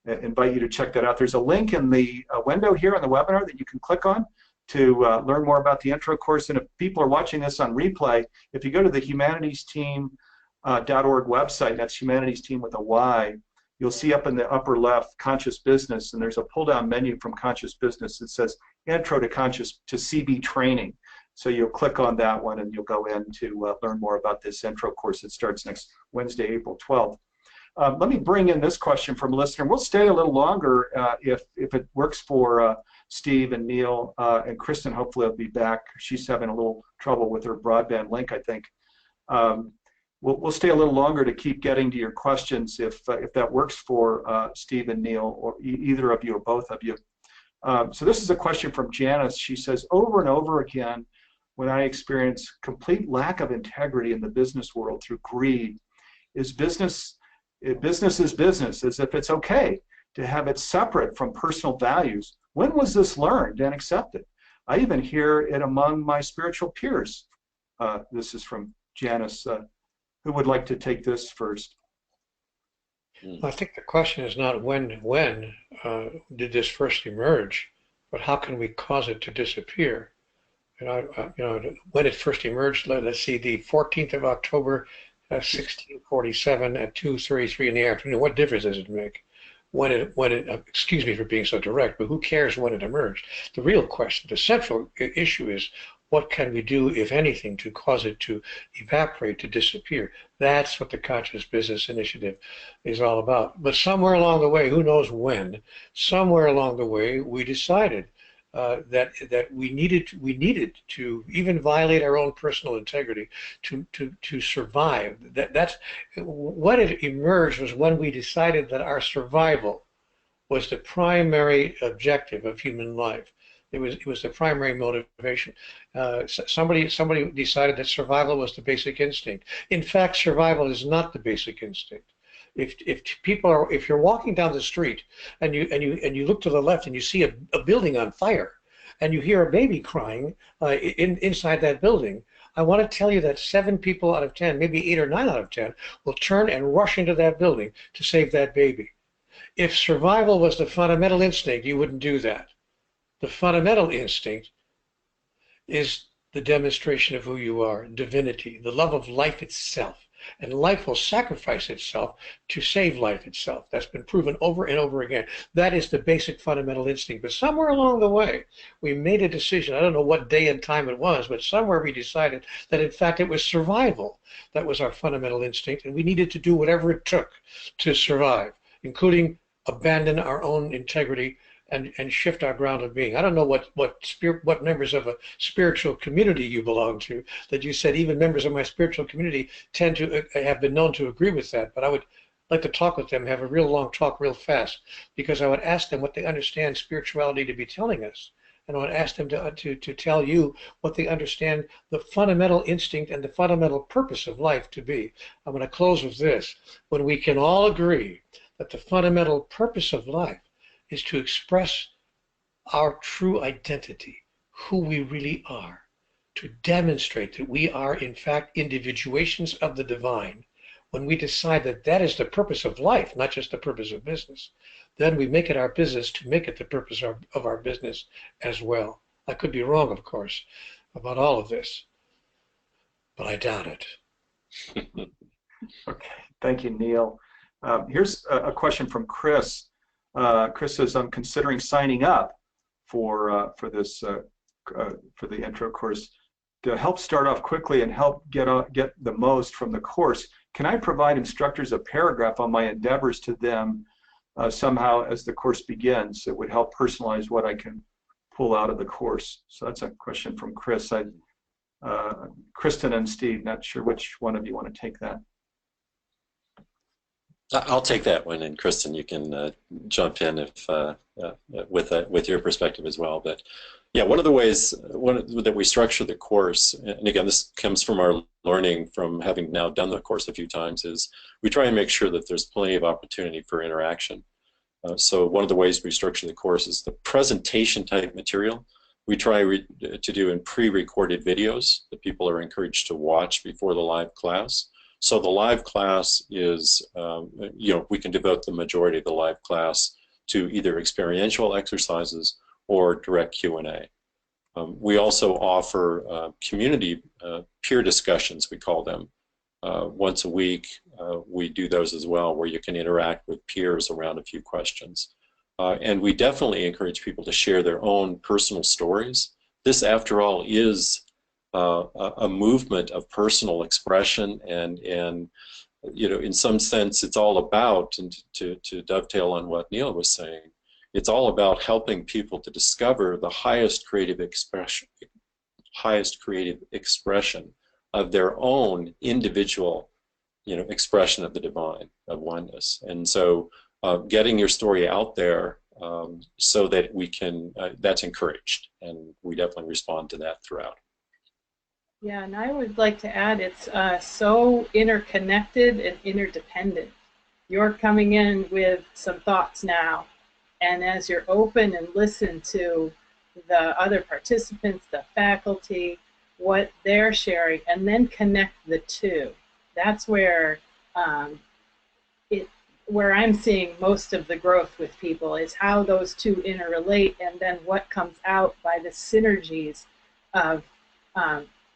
I invite you to check that out. There's a link in the window here on the webinar that you can click on to learn more about the intro course. And if people are watching this on replay, if you go to the humanitiesteam.org website, that's humanities team with a Y, you'll see up in the upper left Conscious Business, and there's a pull-down menu from Conscious Business that says Intro to CB Training. So you'll click on that one and you'll go in to learn more about this intro course that starts next Wednesday, April 12th. Let me bring in this question from a listener. We'll stay a little longer if it works for Steve and Neale, and Kristen hopefully will be back. She's having a little trouble with her broadband link, I think. We'll stay a little longer to keep getting to your questions if that works for Steve and Neale, or either of you or both of you. So this is a question from Janice. She says, over and over again, when I experience complete lack of integrity in the business world through greed, business is business, as if it's okay to have it separate from personal values. When was this learned and accepted? I even hear it among my spiritual peers. This is from Janice. Who would like to take this first? I think the question is not when did this first emerge, but how can we cause it to disappear? When it first emerged, let's see, the 14th of October, 1647 at 2:33 in the afternoon. What difference does it make? excuse me for being so direct, but who cares when it emerged? The real question, the central issue is, what can we do, if anything, to cause it to evaporate, to disappear? That's what the Conscious Business Initiative is all about. But somewhere along the way, who knows when, somewhere along the way, we decided that we needed to even violate our own personal integrity to survive. That's what it emerged was when we decided that our survival was the primary objective of human life. It was the primary motivation. Somebody decided that survival was the basic instinct. In fact, survival is not the basic instinct. If you're walking down the street and you look to the left and you see a building on fire, and you hear a baby crying inside that building, I want to tell you that 7 people out of 10, maybe 8 or 9 out of 10, will turn and rush into that building to save that baby. If survival was the fundamental instinct, you wouldn't do that. The fundamental instinct is the demonstration of who you are, divinity, the love of life itself. And life will sacrifice itself to save life itself. That's been proven over and over again. That is the basic fundamental instinct. But somewhere along the way, we made a decision. I don't know what day and time it was, but somewhere we decided that, in fact, it was survival that was our fundamental instinct, and we needed to do whatever it took to survive, including abandon our own integrity and shift our ground of being. I don't know what members of a spiritual community you belong to, that you said even members of my spiritual community tend to have been known to agree with that, but I would like to talk with them, have a real long talk real fast, because I would ask them what they understand spirituality to be telling us, and I would ask them to tell you what they understand the fundamental instinct and the fundamental purpose of life to be. I'm going to close with this. When we can all agree that the fundamental purpose of life is to express our true identity, who we really are, to demonstrate that we are in fact individuations of the divine. When we decide that that is the purpose of life, not just the purpose of business, then we make it our business to make it the purpose of our business as well. I could be wrong, of course, about all of this, but I doubt it. Okay, thank you, Neale. Here's a question from Chris. Chris says, I'm considering signing up for this for the intro course to help start off quickly and help get the most from the course. Can I provide instructors a paragraph on my endeavors to them somehow as the course begins? It would help personalize what I can pull out of the course. So that's a question from Chris. Kristen and Steve, not sure which one of you want to take that. I'll take that one, and Kristen, you can jump in if with your perspective as well. But yeah, one of the ways that we structure the course, and again, this comes from our learning from having now done the course a few times, is we try and make sure that there's plenty of opportunity for interaction. So one of the ways we structure the course is the presentation type material. We try to do in pre-recorded videos that people are encouraged to watch before the live class. So the live class is, we can devote the majority of the live class to either experiential exercises or direct Q&A. We also offer community peer discussions, we call them. Once a week, we do those as well, where you can interact with peers around a few questions. And we definitely encourage people to share their own personal stories. This, after all, is a movement of personal expression, and in some sense it's all about, and to dovetail on what Neale was saying, it's all about helping people to discover the highest creative expression of their own individual expression of the divine, of oneness. And so getting your story out there so that we can, that's encouraged, and we definitely respond to that throughout. Yeah, and I would like to add, it's so interconnected and interdependent. You're coming in with some thoughts now, and as you're open and listen to the other participants, the faculty, what they're sharing, and then connect the two. That's where where I'm seeing most of the growth with people, is how those two interrelate, and then what comes out by the synergies of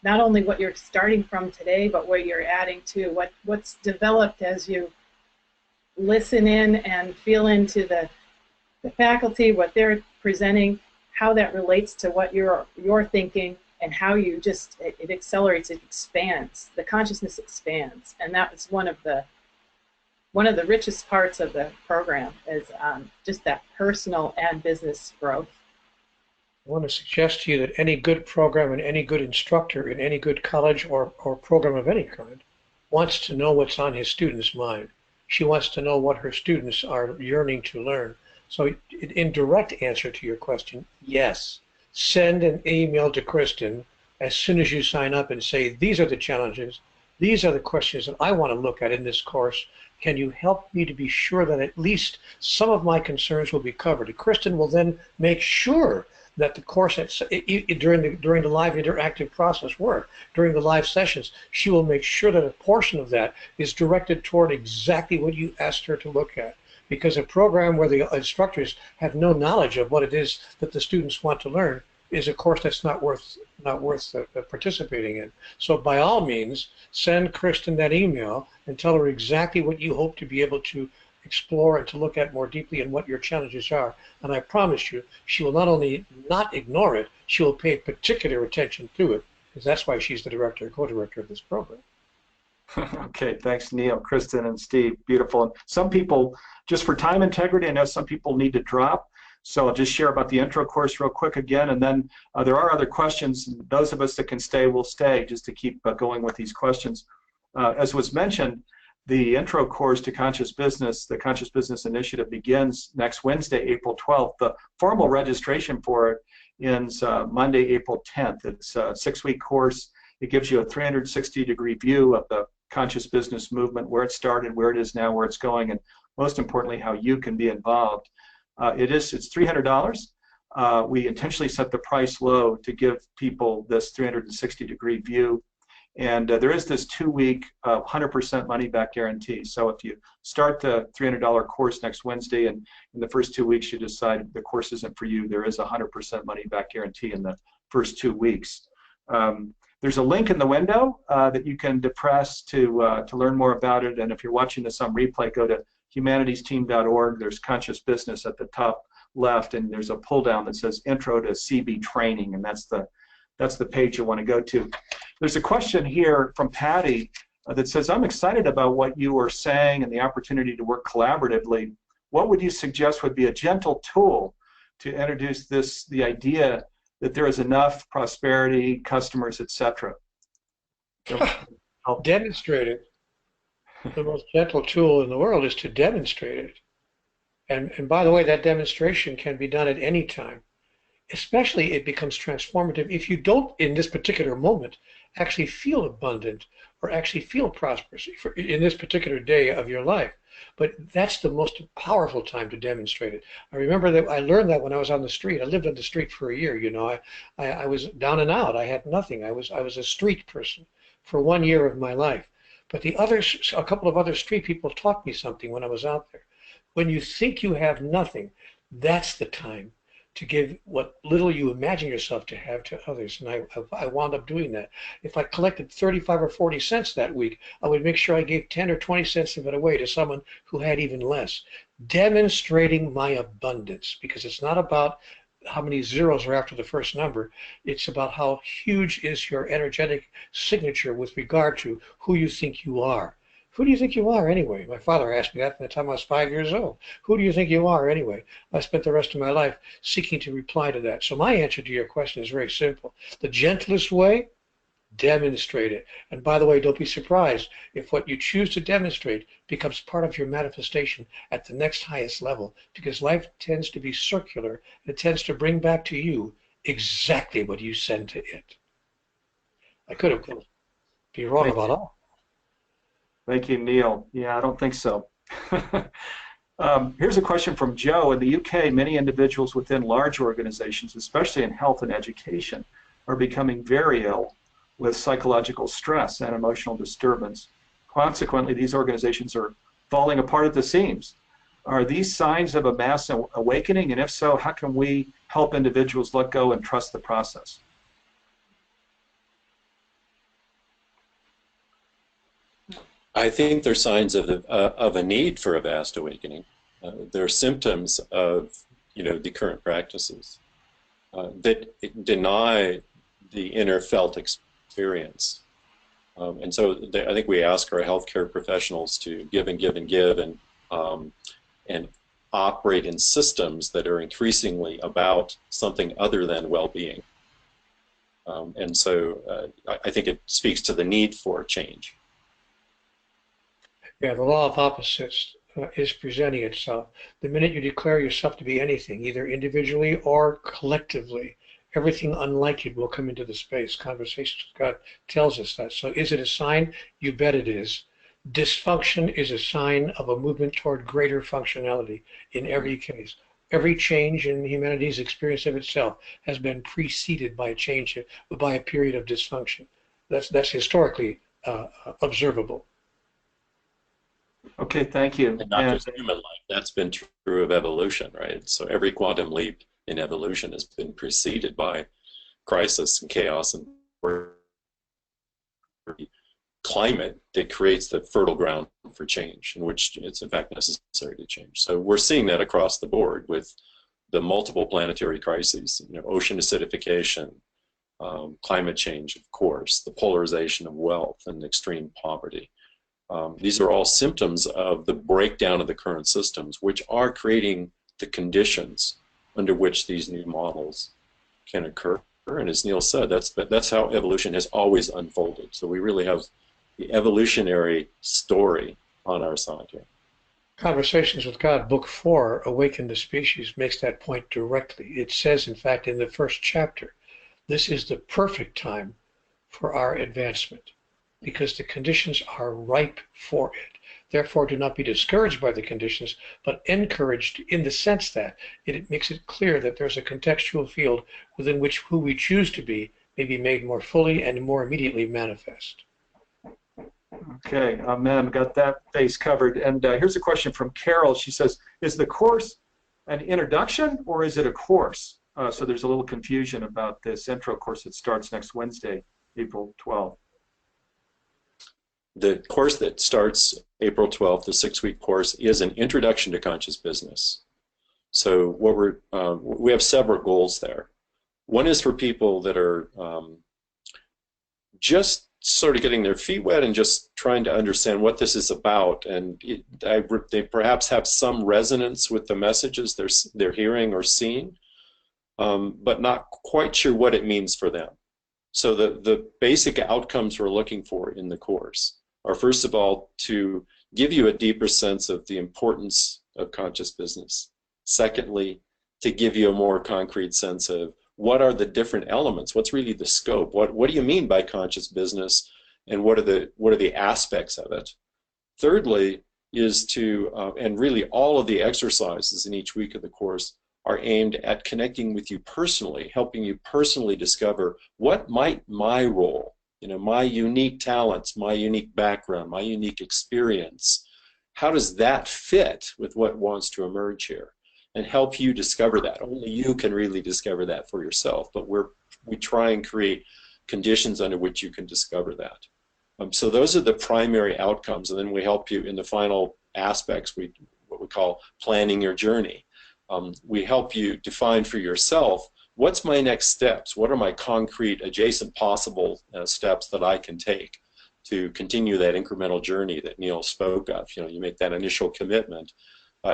not only what you're starting from today, but what you're adding to, what's developed as you listen in and feel into the faculty, what they're presenting, how that relates to what you're thinking, and how you just, it accelerates, it expands, the consciousness expands. And that was one of the richest parts of the program, is just that personal and business growth. I want to suggest to you that any good program and any good instructor in any good college or program of any kind wants to know what's on his student's mind. She wants to know what her students are yearning to learn. So in direct answer to your question, yes, send an email to Kristen as soon as you sign up and say, these are the challenges, these are the questions that I want to look at in this course. Can you help me to be sure that at least some of my concerns will be covered? And Kristen will then make sure that the course, during the live interactive process work, during the live sessions, she will make sure that a portion of that is directed toward exactly what you asked her to look at. Because a program where the instructors have no knowledge of what it is that the students want to learn is a course that's not worth participating in. So by all means, send Kristen that email and tell her exactly what you hope to be able to explore and to look at more deeply and what your challenges are. And I promise you, she will not only not ignore it, she will pay particular attention to it, because that's why she's the director, co-director of this program. Okay, thanks, Neale, Kristen, and Steve. Beautiful. And some people, just for time integrity, I know some people need to drop, so I'll just share about the intro course real quick again, and then there are other questions. Those of us that can stay will stay, just to keep going with these questions. As was mentioned, the intro course to Conscious Business, the Conscious Business Initiative, begins next Wednesday, April 12th. The formal registration for it ends Monday, April 10th. It's a 6-week course. It gives you a 360-degree view of the conscious business movement, where it started, where it is now, where it's going, and most importantly, how you can be involved. It's $300. We intentionally set the price low to give people this 360-degree view. And there is this 2-week 100% money-back guarantee. So if you start the $300 course next Wednesday, and in the first 2 weeks you decide the course isn't for you, there is a 100% money-back guarantee in the first 2 weeks. There's a link in the window that you can depress to learn more about it. And if you're watching this on replay, go to humanitiesteam.org. There's Conscious Business at the top left, and there's a pull-down that says Intro to CB Training, and that's the page you want to go to. There's a question here from Patty that says, I'm excited about what you are saying and the opportunity to work collaboratively. What would you suggest would be a gentle tool to introduce the idea that there is enough prosperity, customers, etc.? Demonstrate it. The most gentle tool in the world is to demonstrate it. And by the way, that demonstration can be done at any time. Especially it becomes transformative if you don't, in this particular moment, actually feel abundant or actually feel prosperous in this particular day of your life. But that's the most powerful time to demonstrate it. I remember that I learned that when I was on the street. I lived on the street for a year, you know. I was down and out. I had nothing. I was a street person for 1 year of my life. But a couple of other street people taught me something when I was out there. When you think you have nothing, that's the time to give what little you imagine yourself to have to others. And I wound up doing that. If I collected 35 or 40 cents that week, I would make sure I gave 10 or 20 cents of it away to someone who had even less. Demonstrating my abundance, because it's not about how many zeros are after the first number. It's about how huge is your energetic signature with regard to who you think you are. Who do you think you are anyway? My father asked me that from the time I was 5 years old. Who do you think you are anyway? I spent the rest of my life seeking to reply to that. So my answer to your question is very simple. The gentlest way, demonstrate it. And by the way, don't be surprised if what you choose to demonstrate becomes part of your manifestation at the next highest level, because life tends to be circular. It tends to bring back to you exactly what you send to it. I could have be wrong about all. Thank you, Neale. Yeah, I don't think so. Here's a question from Joe. In the UK, many individuals within large organizations, especially in health and education, are becoming very ill with psychological stress and emotional disturbance. Consequently, these organizations are falling apart at the seams. Are these signs of a mass awakening? And if so, how can we help individuals let go and trust the process? I think they're signs of a need for a vast awakening. They're symptoms of, the current practices that deny the inner felt experience. And so I think we ask our healthcare professionals to give and give and give, and operate in systems that are increasingly about something other than well-being. And so I think it speaks to the need for change. Yeah, the law of opposites is presenting itself. The minute you declare yourself to be anything, either individually or collectively, everything unlike it will come into the space. Conversations with God tells us that. So is it a sign? You bet it is. Dysfunction is a sign of a movement toward greater functionality in every case. Every change in humanity's experience of itself has been preceded by a change, by a period of dysfunction. That's historically observable. Okay, thank you. And not just human life, that's been true of evolution, right? So every quantum leap in evolution has been preceded by crisis and chaos and climate that creates the fertile ground for change, in which it's in fact necessary to change. So we're seeing that across the board with the multiple planetary crises, ocean acidification, climate change, of course, the polarization of wealth and extreme poverty. These are all symptoms of the breakdown of the current systems, which are creating the conditions under which these new models can occur. And as Neale said, that's how evolution has always unfolded. So we really have the evolutionary story on our side here. Conversations with God, Book 4, Awaken the Species, makes that point directly. It says, in fact, in the first chapter, this is the perfect time for our advancement, because the conditions are ripe for it. Therefore, do not be discouraged by the conditions, but encouraged in the sense that it makes it clear that there's a contextual field within which who we choose to be may be made more fully and more immediately manifest. Okay, amen. Got that face covered. And here's a question from Carol. She says, is the course an introduction or is it a course? So there's a little confusion about this intro course that starts next Wednesday, April 12th. The course that starts April 12th, the 6-week course, is an introduction to conscious business. So what we have several goals there. One is for people that are just sort of getting their feet wet and just trying to understand what this is about, and they perhaps have some resonance with the messages they're hearing or seeing, but not quite sure what it means for them. So the basic outcomes we're looking for in the course are, first of all, to give you a deeper sense of the importance of conscious business. Secondly, to give you a more concrete sense of what are the different elements, what's really the scope, what do you mean by conscious business, and what are the aspects of it. Thirdly is to, and really all of the exercises in each week of the course are aimed at connecting with you personally, helping you personally discover what might my role, my unique talents, my unique background, my unique experience, how does that fit with what wants to emerge here, and help you discover that. Only you can really discover that for yourself, but we try and create conditions under which you can discover that. So those are the primary outcomes, and then we help you in the final aspects, what we call planning your journey. We help you define for yourself, what's my next steps? What are my concrete adjacent possible steps that I can take to continue that incremental journey that Neale spoke of? You make that initial commitment.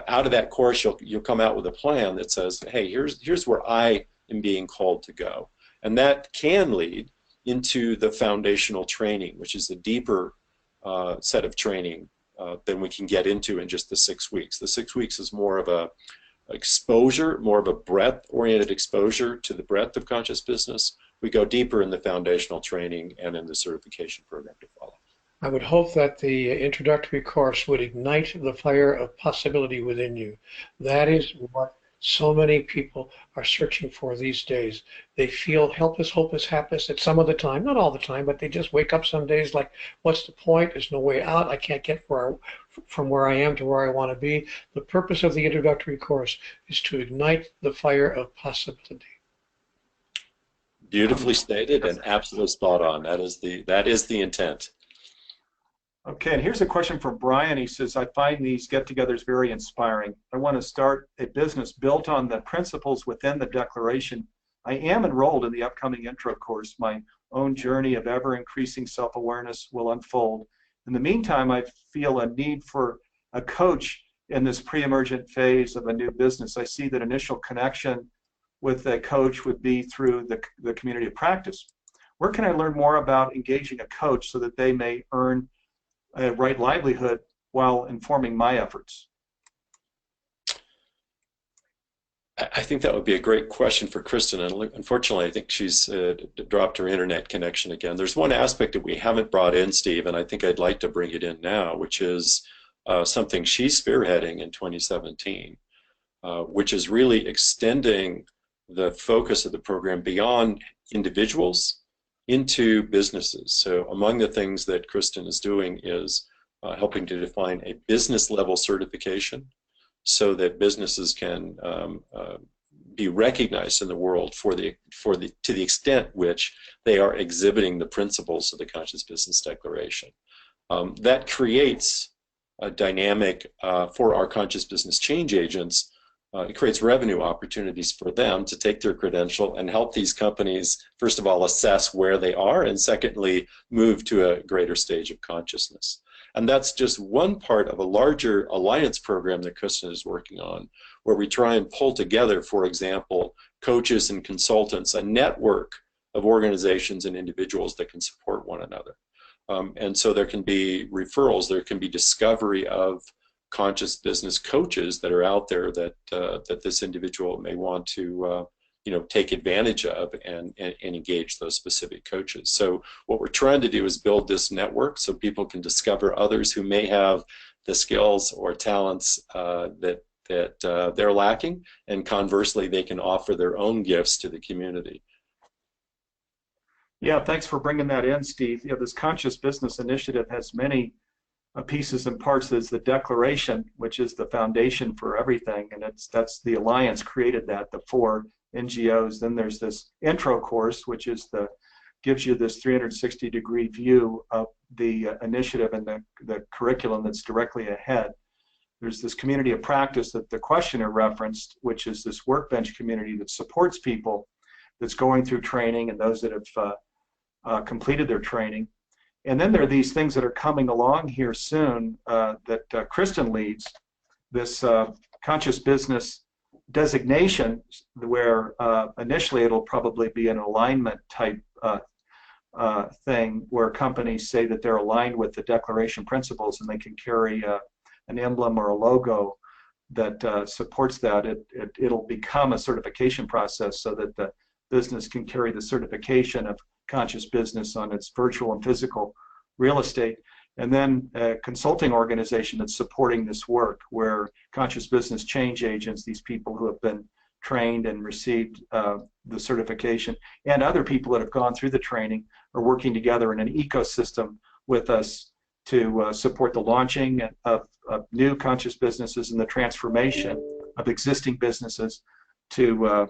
Out of that course, you'll come out with a plan that says, hey, here's where I am being called to go. And that can lead into the foundational training, which is a deeper set of training than we can get into in just the 6 weeks. The 6 weeks is more of a exposure, more of a breadth-oriented exposure to the breadth of conscious business. We go deeper in the foundational training and in the certification program to follow. I would hope that the introductory course would ignite the fire of possibility within you. That is what so many people are searching for these days. They feel helpless, hopeless, hapless at some of the time, not all the time, but they just wake up some days like, what's the point? There's no way out. I can't get from where I am to where I want to be. The purpose of the introductory course is to ignite the fire of possibility. Beautifully stated and absolutely spot on. That is the intent. Okay, and here's a question from Brian. He says, I find these get-togethers very inspiring. I want to start a business built on the principles within the Declaration. I am enrolled in the upcoming intro course. My own journey of ever-increasing self-awareness will unfold. In the meantime, I feel a need for a coach in this pre-emergent phase of a new business. I see that initial connection with a coach would be through the community of practice. Where can I learn more about engaging a coach so that they may earn a right livelihood while informing my efforts? I think that would be a great question for Kristen, and unfortunately I think she's dropped her internet connection again. There's one aspect that we haven't brought in, Steve, and I think I'd like to bring it in now, which is something she's spearheading in 2017, which is really extending the focus of the program beyond individuals into businesses. So among the things that Kristen is doing is helping to define a business level certification so that businesses can be recognized in the world to the extent which they are exhibiting the principles of the Conscious Business Declaration. That creates a dynamic for our conscious business change agents. It creates revenue opportunities for them to take their credential and help these companies, first of all, assess where they are, and secondly, move to a greater stage of consciousness. And that's just one part of a larger alliance program that Kristen is working on, where we try and pull together, for example, coaches and consultants, a network of organizations and individuals that can support one another. And so there can be referrals, there can be discovery of conscious business coaches that are out there that that this individual may want to take advantage of and engage those specific coaches. So what we're trying to do is build this network so people can discover others who may have the skills or talents that they're lacking, and conversely they can offer their own gifts to the community. Yeah, thanks for bringing that in, Steve. This Conscious Business Initiative has many pieces and parts. There's the Declaration, which is the foundation for everything, and that's the Alliance created that, the 4 NGOs. Then there's this intro course, which is gives you this 360-degree view of the initiative and the curriculum that's directly ahead. There's this community of practice that the questioner referenced, which is this workbench community that supports people that's going through training and those that have completed their training. And then there are these things that are coming along here soon that Kristen leads, this conscious business designation, where initially it'll probably be an alignment type thing, where companies say that they're aligned with the Declaration principles and they can carry an emblem or a logo that supports that. It'll become a certification process so that the business can carry the certification of conscious business on its virtual and physical real estate. And then a consulting organization that's supporting this work, where conscious business change agents, these people who have been trained and received the certification, and other people that have gone through the training, are working together in an ecosystem with us to support the launching of new conscious businesses and the transformation of existing businesses to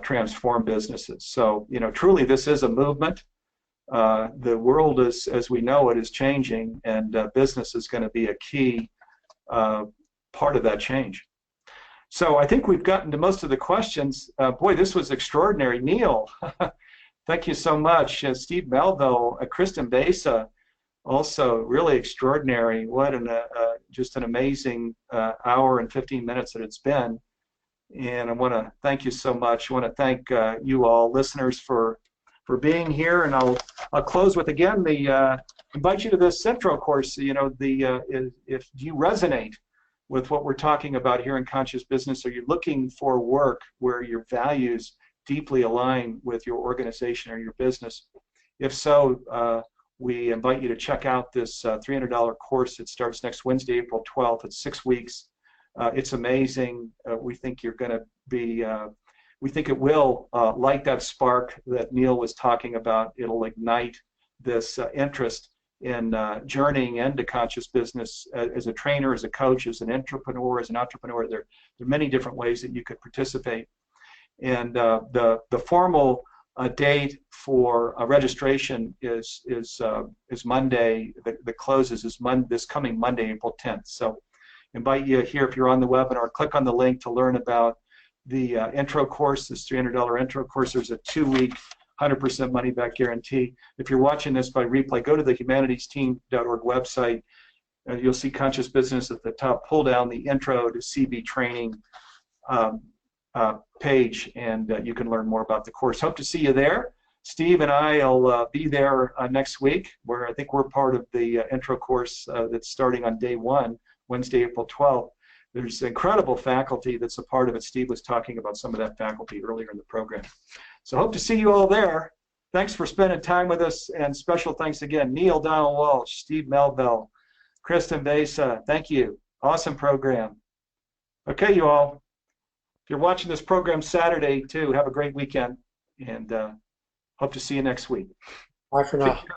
transform businesses. So, truly this is a movement. The world is, as we know it, is changing, and business is going to be a key part of that change. So I think we've gotten to most of the questions. Boy, this was extraordinary. Neale, thank you so much. Steve Melville, Kristen Besa, also really extraordinary. What just an amazing hour and 15 minutes that it's been. And I want to thank you so much. I want to thank you all listeners for being here, and I'll close with again invite you to this Centro course. If you resonate with what we're talking about here in Conscious Business, or you're looking for work where your values deeply align with your organization or your business, if so, we invite you to check out this $300 course. It starts next Wednesday, April 12th. It's 6 weeks. It's amazing. We think you're going to be we think it will light that spark that Neale was talking about. It'll ignite this interest in journeying into conscious business as a trainer, as a coach, as an entrepreneur. There are many different ways that you could participate. And the formal date for registration is Monday. The closes is this coming Monday, April 10th. So invite you here, if you're on the webinar, click on the link to learn about the intro course, this $300 intro course. There's a 2-week 100% money back guarantee. If you're watching this by replay, go to the humanitiesteam.org website. You'll see Conscious Business at the top. Pull down the intro to CB training page, and you can learn more about the course. Hope to see you there. Steve and I will be there next week, where I think we're part of the intro course that's starting on day 1, Wednesday, April 12th. There's incredible faculty that's a part of it. Steve was talking about some of that faculty earlier in the program. So hope to see you all there. Thanks for spending time with us, and special thanks again, Neale Donald Walsch, Steve Melville, Kristen Besa. Thank you. Awesome program. Okay, you all. If you're watching this program Saturday too, have a great weekend, and hope to see you next week. Bye for now.